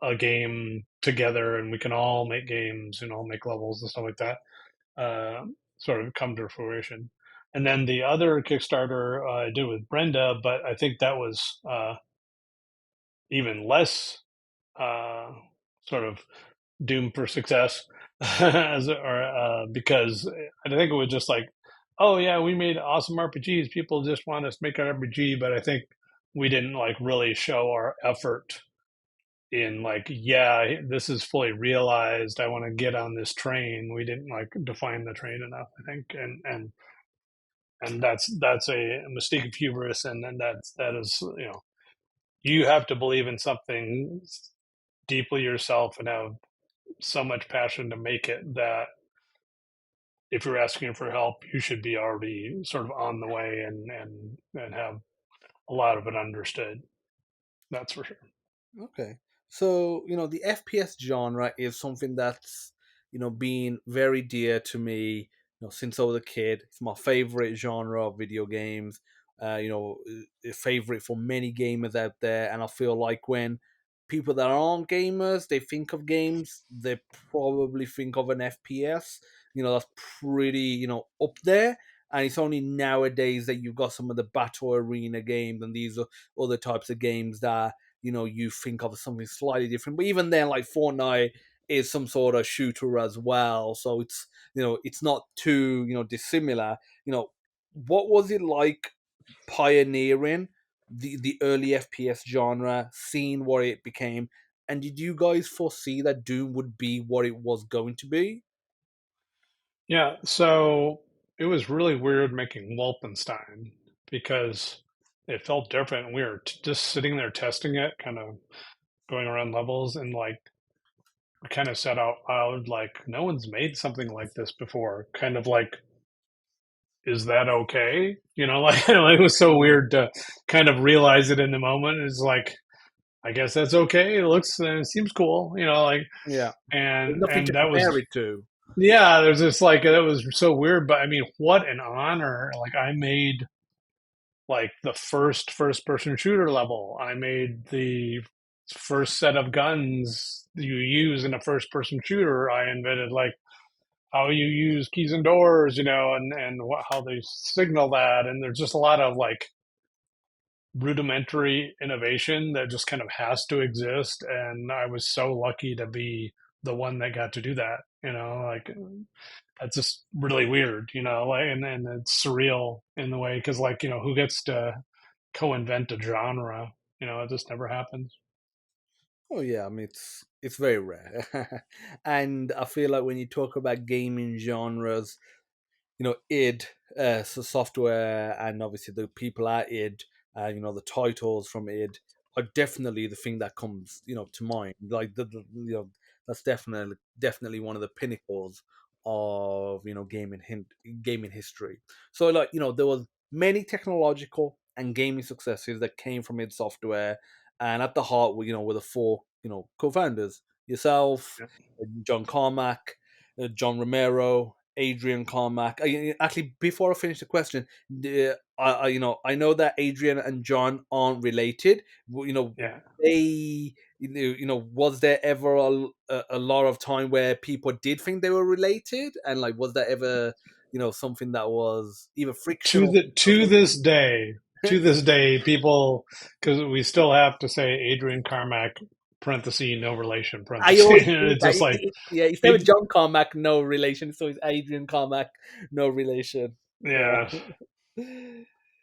a game together, and we can all make games and all make levels and stuff like that, uh, sort of come to fruition. And then the other Kickstarter I did with Brenda, but I think that was even less uh, sort of doomed for success, because I think it was just like, oh yeah, we made awesome RPGs. People just want us to make an RPG, but I think we didn't like really show our effort in like, yeah, this is fully realized. I want to get on this train. We didn't like define the train enough, I think, and that's a mistake of hubris, and then that is you have to believe in something deeply yourself and have so much passion to make it that if you're asking for help, you should be already sort of on the way and have a lot of it understood. That's for sure. Okay. So, the FPS genre is something that's, been very dear to me, since I was a kid. It's my favorite genre of video games. A favorite for many gamers out there. And I feel like when people that aren't gamers, they think of games, they probably think of an FPS. That's pretty, up there. And it's only nowadays that you've got some of the battle arena games and these are other types of games that you think of something slightly different. But even then, like Fortnite is some sort of shooter as well, so it's not too dissimilar. What was it like pioneering the early FPS genre, seeing what it became, and did you guys foresee that Doom would be what it was going to be? Yeah, so it was really weird making Wolfenstein because it felt different. We were just sitting there testing it, kind of going around levels, and like we kind of said out loud, like, no one's made something like this before. Kind of like, is that okay? Like, it was so weird to kind of realize it in the moment. It's like, I guess that's okay. It looks, it seems cool, you know, like, Yeah. There's nothing to and that compare was, it to. yeah, there's this like, that was so weird, but I mean, what an honor. Like, I made like the first person shooter level. I made the first set of guns you use in a first person shooter. I invented like how you use keys and doors, you know, and how they signal that. And there's just a lot of like rudimentary innovation that just kind of has to exist. And I was so lucky to be the one that got to do that. You know, like that's just really weird. You know, like and it's surreal in the way because like you know who gets to co-invent a genre? You know, it just never happens. Oh yeah, I mean it's very rare, and I feel like when you talk about gaming genres, id, so software, and obviously the people at id, the titles from id are definitely the thing that comes to mind. Like that's definitely one of the pinnacles of gaming history. So like there was many technological and gaming successes that came from id Software, and at the heart were the four co-founders: yourself, Yeah. John Carmack, John Romero, Adrian Carmack. Actually, before I finish the question, I know that Adrian and John aren't related. Yeah. They, was there ever a lot of time where people did think they were related, and like, was there ever, something that was either friction To or the to something? this day, people because we still have to say Adrian Carmack parenthesis no relation I parenthesis. always And do it's that. just like Yeah, instead of it. John Carmack, no relation. So it's Adrian Carmack, no relation. Yeah. Yeah,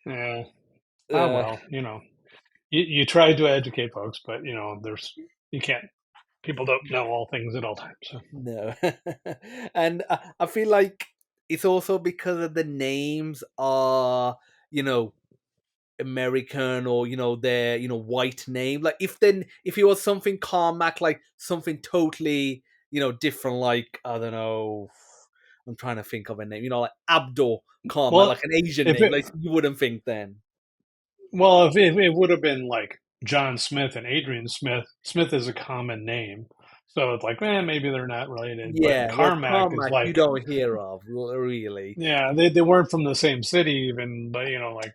yeah. Oh Uh, well, you know, you try to educate folks, but you know, there's you can't. People don't know all things at all times. So. no. And I feel like it's also because of the names are, you know, American, or their white name. Like if it was something Carmack, like something totally different, like I don't know, I'm trying to think of a name, like Abdul Carmack, Well, like an Asian if name, it like you wouldn't think then. if it would have been like John Smith and Adrian Smith, Smith is a common name, so it's like, maybe they're not related. But Yeah, whereas Carmack is Carmack you like, don't hear of really. yeah, they weren't from the same city even, but you know, like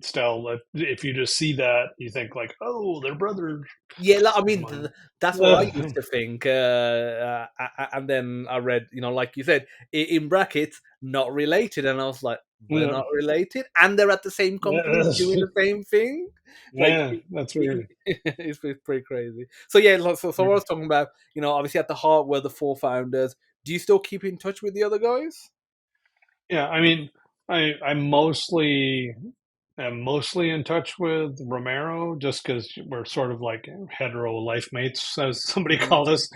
still, like, if you just see that, you think like, oh, they're brothers. Yeah, like, I mean, Well, that's what I used to think. And then I read, like you said, in brackets, not related. And I was like, they're yeah, not related. And they're at the same company doing the same thing. Like, yeah, that's weird. it's pretty crazy. So, yeah, so what I was talking about, obviously at the heart were the four founders. Do you still keep in touch with the other guys? Yeah, I mean, I am mostly in touch with Romero just because we're sort of like hetero life mates, as somebody Hmm. called us.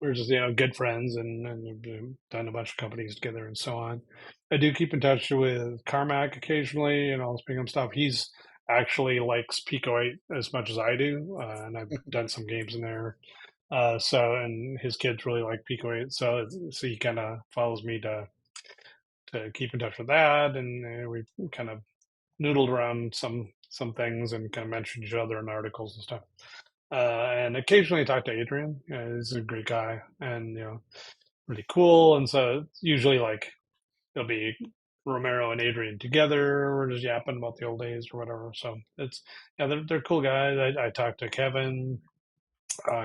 We're just good friends, and we've done a bunch of companies together and so on. I do keep in touch with Carmack occasionally, and I'll speak him stuff. He's actually likes Pico 8 as much as I do, and I've done some games in there. So, and his kids really like Pico 8, so he kind of follows me to keep in touch with that, and we kind of noodled around some things and kind of mentioned each other in articles and stuff. And occasionally I talk to Adrian. He's a great guy and really cool. And so it's usually like it'll be Romero and Adrian together. We're just yapping about the old days or whatever. So it's yeah, they're cool guys. I talked to Kevin.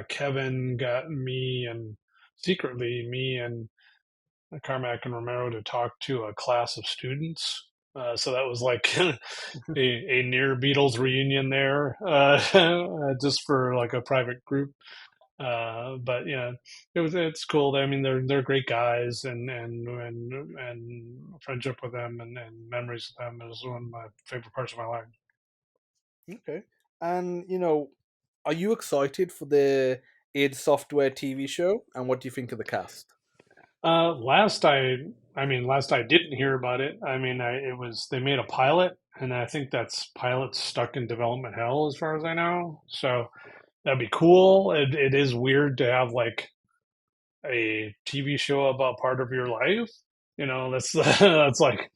Kevin got me and secretly me and Carmack and Romero to talk to a class of students. So that was like a near Beatles reunion there, just for like a private group. But yeah, it's cool. I mean, they're great guys, and friendship with them and memories with them is one of my favorite parts of my life. Okay. And, are you excited for the id Software TV show? And what do you think of the cast? Last last I didn't hear about it. I mean, it was they made a pilot, and I think that's pilot stuck in development hell, as far as I know. So that'd be cool. It is weird to have like a TV show about part of your life. That's that's like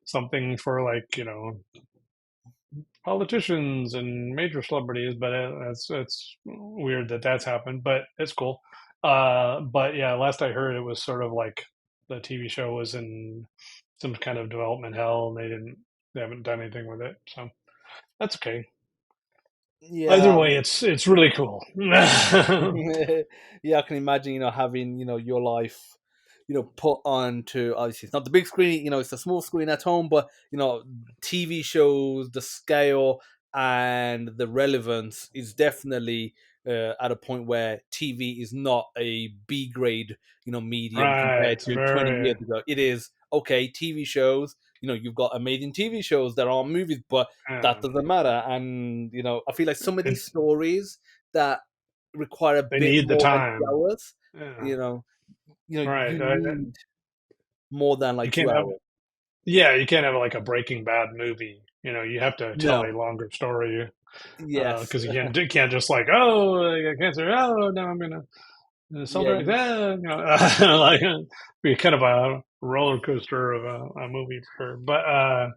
something for like politicians and major celebrities, but it's weird that that's happened, but it's cool. But yeah, last I heard, it was sort of like the TV show was in some kind of development hell, and they haven't done anything with it, so that's okay. Either Yeah, way, it's really cool. yeah, I can imagine, having, your life, put onto, obviously it's not the big screen, it's a small screen at home, but TV shows, the scale and the relevance is definitely at a point where TV is not a B grade, medium Right, compared it's to 20 very years ago. It is okay, TV shows, you've got amazing TV shows that aren't movies, but that uh, doesn't matter. And I feel like some of it, these stories that require a they bit need the more than two time. hours. Yeah, You know, right. you need more than You like can't 2 hours. have Yeah, you can't have like a Breaking Bad movie. You have to tell No, a longer story yes, because you can't just like, oh, I got cancer. Oh, now I'm gonna sell yeah, drugs. Like be kind of a roller coaster of a movie for sure. But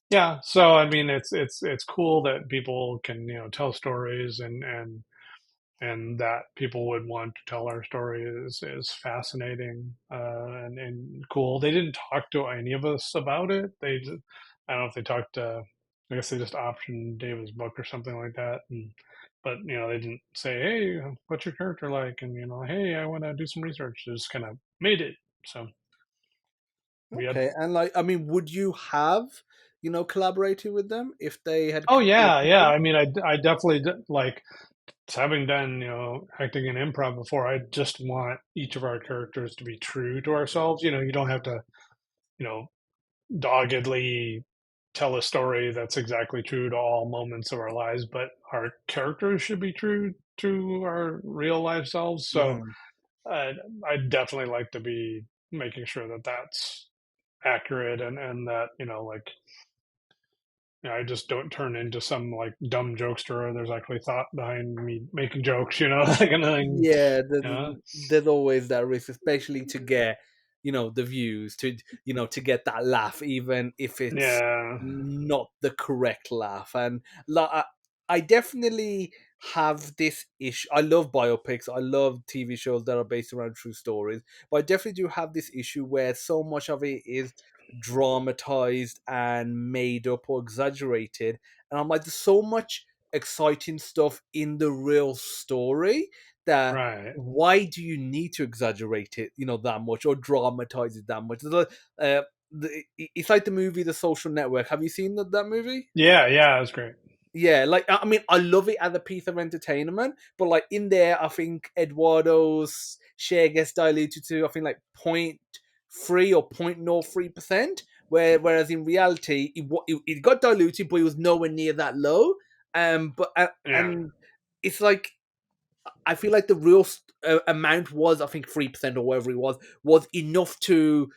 yeah, so I mean, it's cool that people can tell stories and that people would want to tell our story is fascinating and cool. They didn't talk to any of us about it. I don't know if they talked. I guess they just optioned David's book or something like that. But they didn't say, "Hey, what's your character like?" And "Hey, I want to do some research." They just kind of made it. So we had. okay. And like, I mean, would you have collaborated with them if they had Oh yeah, picked yeah. them? I mean, I definitely like having done acting and improv before. I just want each of our characters to be true to ourselves. You don't have to you know doggedly tell a story that's exactly true to all moments of our lives, but our characters should be true to our real life selves. So Mhm. I I definitely like to be making sure that that's accurate and that like I just don't turn into some like dumb jokester. There's actually thought behind me making jokes, that kind of thing. Yeah, Yeah, there's always that risk, especially to get, the views, to get that laugh, even if it's yeah, not the correct laugh. And like, I definitely have this issue. I love biopics. I love TV shows that are based around true stories, but I definitely do have this issue where so much of it is dramatized and made up or exaggerated. And I'm like, there's so much exciting stuff in the real story that right. why do you need to exaggerate it that much or dramatize it that much. Uh, it's like the movie The Social Network. Have you seen that movie? Yeah, yeah, that's great. Yeah, like, I mean, I love it as a piece of entertainment, but like in there, I think Eduardo's share gets diluted to, I think, like 0.3 or 0.03%, whereas in reality it got diluted, but it was nowhere near that low. But Yeah, and it's like, I feel like the real amount was, I think, 3% or whatever it was enough to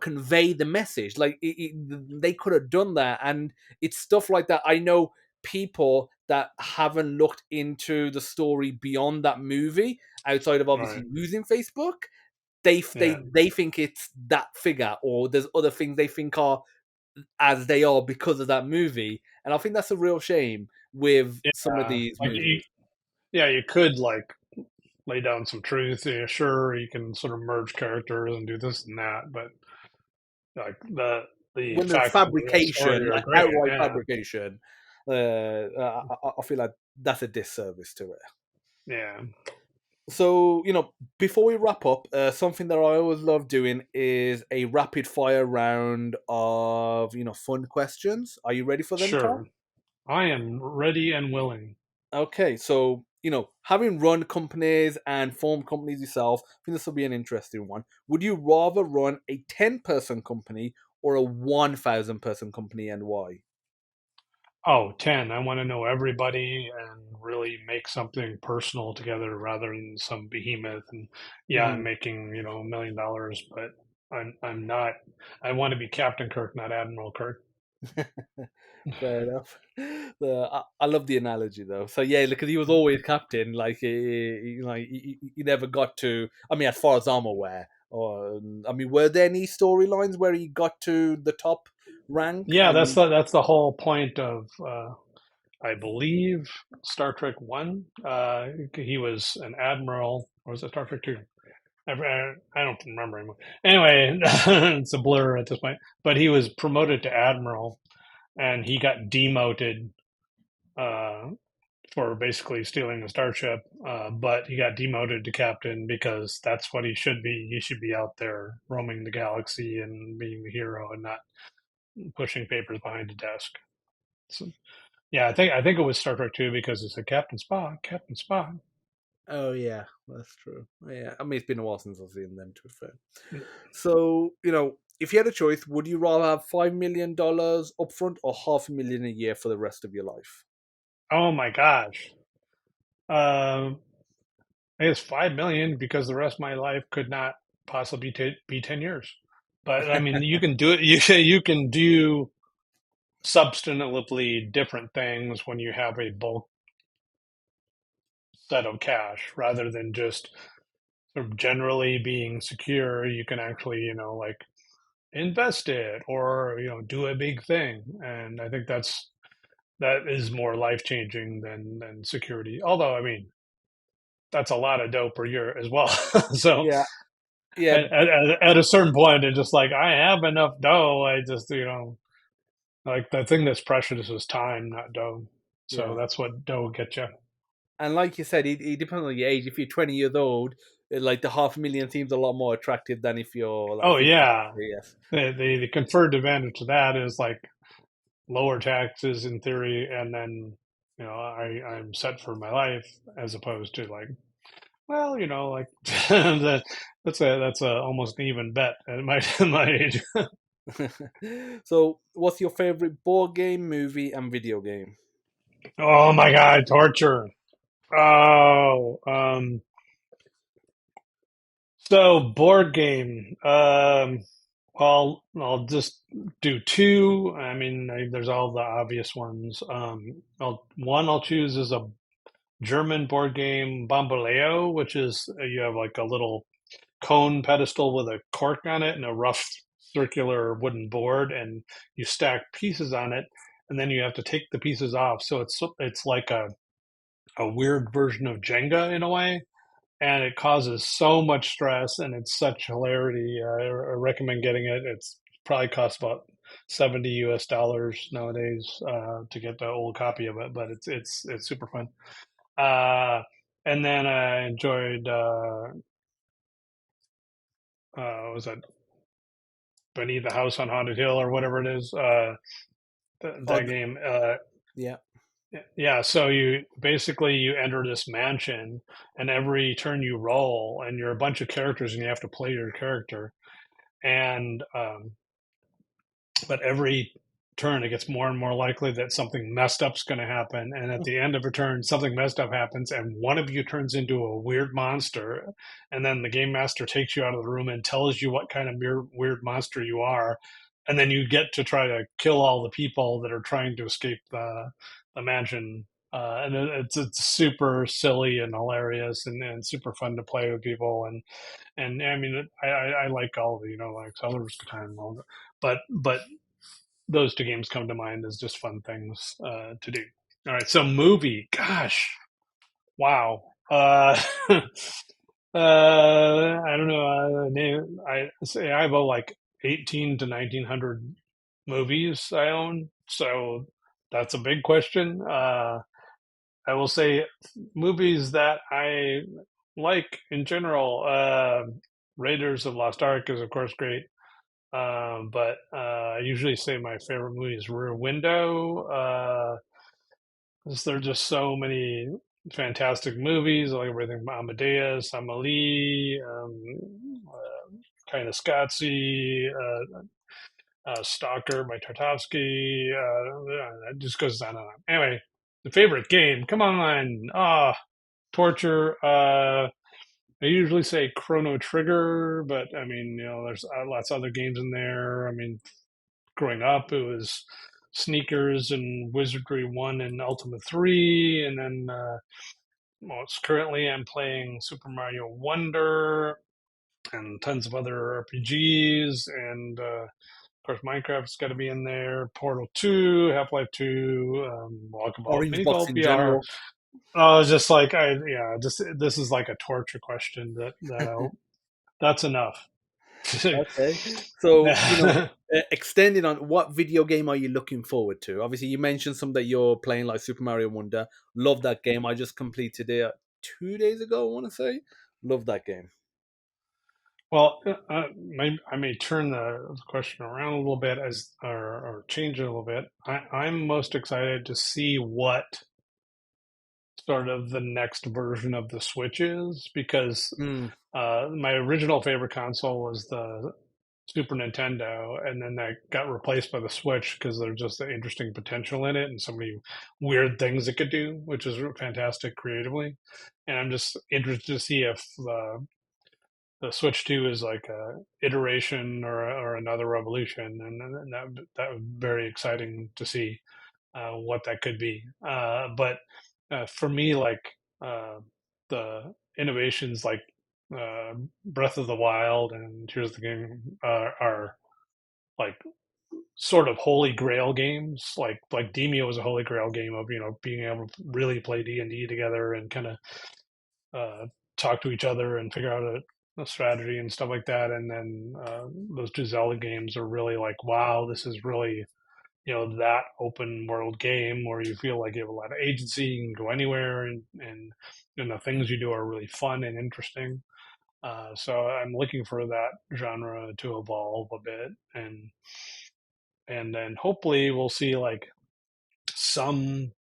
convey the message. Like, they could have done that, and it's stuff like that. I know people that haven't looked into the story beyond that movie, outside of right. obviously using Facebook. They Yeah, they they think it's that figure, or there's other things they think are as they are because of that movie, and I think that's a real shame with some of yeah. these Like movies. yeah, you could like lay down some truth. Yeah, sure, you can sort of merge characters and do this and that, but like the When there's facts of the real story fabrication, are like great. outright Yeah, fabrication, I feel like that's a disservice to it. yeah, So, before we wrap up, something that I always love doing is a rapid fire round of, fun questions. Are you ready for them, Tom? sure. I am ready and willing. Okay, so, having run companies and formed companies yourself, I think this will be an interesting one. Would you rather run a 10-person company or a 1,000-person company, and why? Oh, 10. I want to know everybody and really make something personal together rather than some behemoth. And yeah, I'm Mhm. making, $1 million, but I'm not, I want to be Captain Kirk, not Admiral Kirk. Fair enough. I love the analogy though. So yeah, because he was always captain. Like he never got to. I mean, as far as I'm aware, or I mean, were there any storylines where he got to the top rank? Yeah, that's And the whole point of I believe, Star Trek One. He was an admiral, or was it Star Trek Two? I don't remember anymore. Anyway, it's a blur at this point. But he was promoted to admiral, and he got demoted uh, for basically stealing a starship. But he got demoted to captain because that's what he should be. He should be out there roaming the galaxy and being the hero, and not pushing papers behind a desk. So, yeah, I think it was Star Trek Two because it said Captain Spock, Captain Spock. Oh yeah, that's true. Yeah, I mean it's been a while since I've seen them. To be fair, so if you had a choice, would you rather have $5 million upfront or half a million a year for the rest of your life? Oh my gosh. Um, I guess 5 million because the rest of my life could not possibly be 10 years. But I mean, you can do it. You can do substantively different things when you have a bulk set of cash rather than just sort of generally being secure. You can actually, like invest it or do a big thing. And I think that is more life changing than security. Although, I mean, that's a lot of dough per year as well. So Yeah, yeah, at a certain point, it's just like I have enough dough. I just like the thing that's precious is time, not dough. So yeah. that's what dough gets you. And like you said, it depends on your age. If you're 20 years old, like the half a million seems a lot more attractive than if you're like Oh 50. yeah, Yes. the conferred advantage to that is like lower taxes in theory, and then I'm set for my life as opposed to like, well, like that's a almost an even bet at my age. So, what's your favorite board game, movie, and video game? Oh my god, torture. Oh, so board game. Well, I'll just do two. I mean, there's all the obvious ones. I'll choose is a German board game, Bamboleo, which is you have like a little cone pedestal with a cork on it and a rough circular wooden board, and you stack pieces on it, and then you have to take the pieces off. So it's like a weird version of Jenga in a way, and it causes so much stress and it's such hilarity. I recommend getting it. It's probably costs about 70 US dollars nowadays to get the old copy of it, but it's super fun. Uh, and then I enjoyed what was that Beneath the House on Haunted Hill or whatever it is. Oh, That game. yeah. Yeah, so you enter this mansion, and every turn you roll, and you're a bunch of characters, and you have to play your character. And but every turn, it gets more and more likely that something messed up's going to happen. And at the end of a turn, something messed up happens, and one of you turns into a weird monster. And then the game master takes you out of the room and tells you what kind of weird monster you are. And then you get to try to kill all the people that are trying to escape the mansion. And it's super silly and hilarious and super fun to play with people. And I mean, I like all the, like Colors of Time and all that. But those two games come to mind as just fun things to do. All right, so movie, gosh, wow. I don't know. I say I have like 18 to 1900 movies I own, so that's a big question. I will say movies that I like in general. Raiders of Lost Ark is of course great. But I usually say my favorite movie is Rear Window. 'Cause there are just so many fantastic movies, like everything from Amadeus, Amelie, kind of Scotsy, Stalker by Tartovsky. It just goes on and on. Anyway, the favorite game. Come on, torture. I usually say Chrono Trigger, but I mean, there's lots of other games in there. I mean, growing up, it was Sneakers and Wizardry 1 and Ultima 3. And then most currently, I'm playing Super Mario Wonder and tons of other RPGs. And course, Minecraft's got to be in there. Portal 2, Half-Life 2, Walkabout Orange Mini box Golf in VR. general. I was just like, just this is like a torture question that's enough. Okay. So, extending on, what video game are you looking forward to? Obviously, you mentioned some that you're playing, like Super Mario Wonder. Love that game. I just completed it 2 days ago, I want to say. Love that game. Well, I may turn the question around a little bit or change it a little bit. I'm most excited to see what sort of the next version of the Switch is because Mm, my original favorite console was the Super Nintendo, and then that got replaced by the Switch because there's just the interesting potential in it and so many weird things it could do, which is fantastic creatively. And I'm just interested to see if the Switch 2 is like a iteration or another revolution, and that would be very exciting to see what that could be. But for me, like uh, the innovations like Breath of the Wild and Tears of the Game are like sort of holy grail games. Like Demio was a holy grail game of being able to really play D&D together and kind of uh, talk to each other and figure out a strategy and stuff like that. And then those two Zelda games are really like, wow, this is really that open world game where you feel like you have a lot of agency, you can go anywhere, and the things you do are really fun and interesting. So I'm looking for that genre to evolve a bit, and then hopefully we'll see like some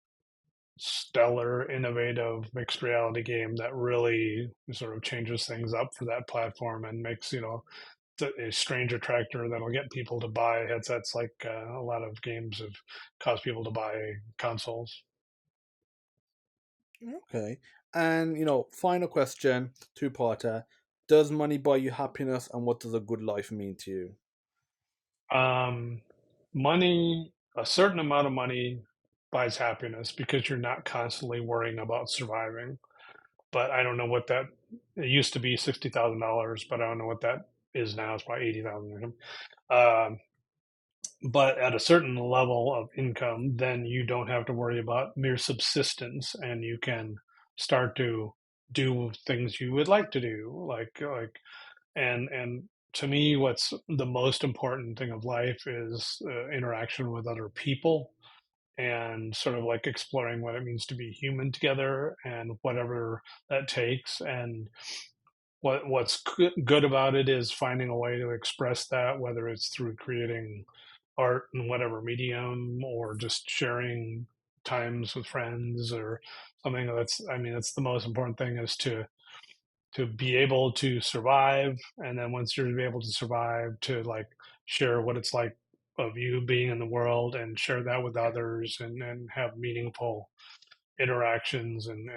stellar, innovative mixed reality game that really sort of changes things up for that platform and makes a strange attractor that'll get people to buy headsets like a lot of games have caused people to buy consoles. okay. And, final question, two-parter. Does money buy you happiness, and what does a good life mean to you? Um, money, a certain amount of money buys happiness because you're not constantly worrying about surviving. But I don't know what that. It used to be $60,000, but I don't know what that is now. It's probably 80,000 or something. But at a certain level of income, then you don't have to worry about mere subsistence, and you can start to do things you would like to do, and to me, what's the most important thing of life is interaction with other people and sort of like exploring what it means to be human together and whatever that takes. And what's good about it is finding a way to express that, whether it's through creating art in whatever medium or just sharing times with friends or something. That's the most important thing, is to be able to survive, and then once you're able to survive, to like share what it's like of you being in the world and share that with others, and have meaningful interactions and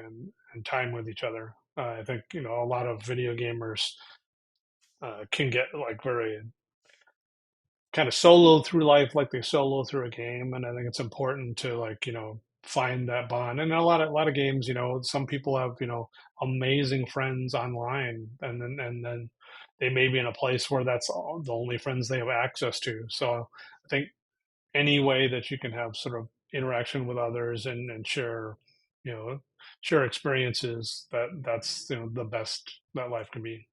time with each other. I think a lot of video gamers can get like very kind of solo through life, like they solo through a game, and I think it's important to like find that bond. And a lot of games, some people have amazing friends online, and then they may be in a place where that's the only friends they have access to. So I think any way that you can have sort of interaction with others and share you know share experiences, that's the best that life can be.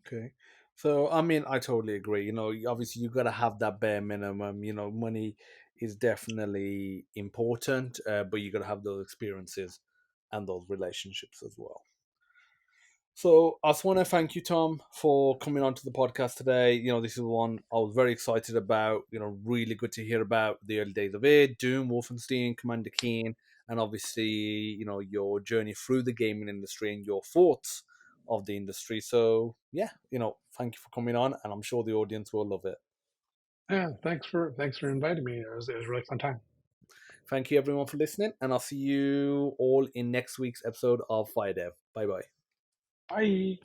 Okay. So, I mean, I totally agree. Obviously, you got to have that bare minimum. Money is definitely important, but you got to have those experiences and those relationships as well. So, I just want to thank you, Tom, for coming onto the podcast today. This is one I was very excited about. Really good to hear about the early days of it, Doom, Wolfenstein, Commander Keen, and obviously, your journey through the gaming industry and your thoughts of the industry. So, yeah, thank you for coming on, and I'm sure the audience will love it. Yeah, thanks for inviting me. It was a really fun time. Thank you, everyone, for listening, and I'll see you all in next week's episode of FireDEV. Bye bye. Bye.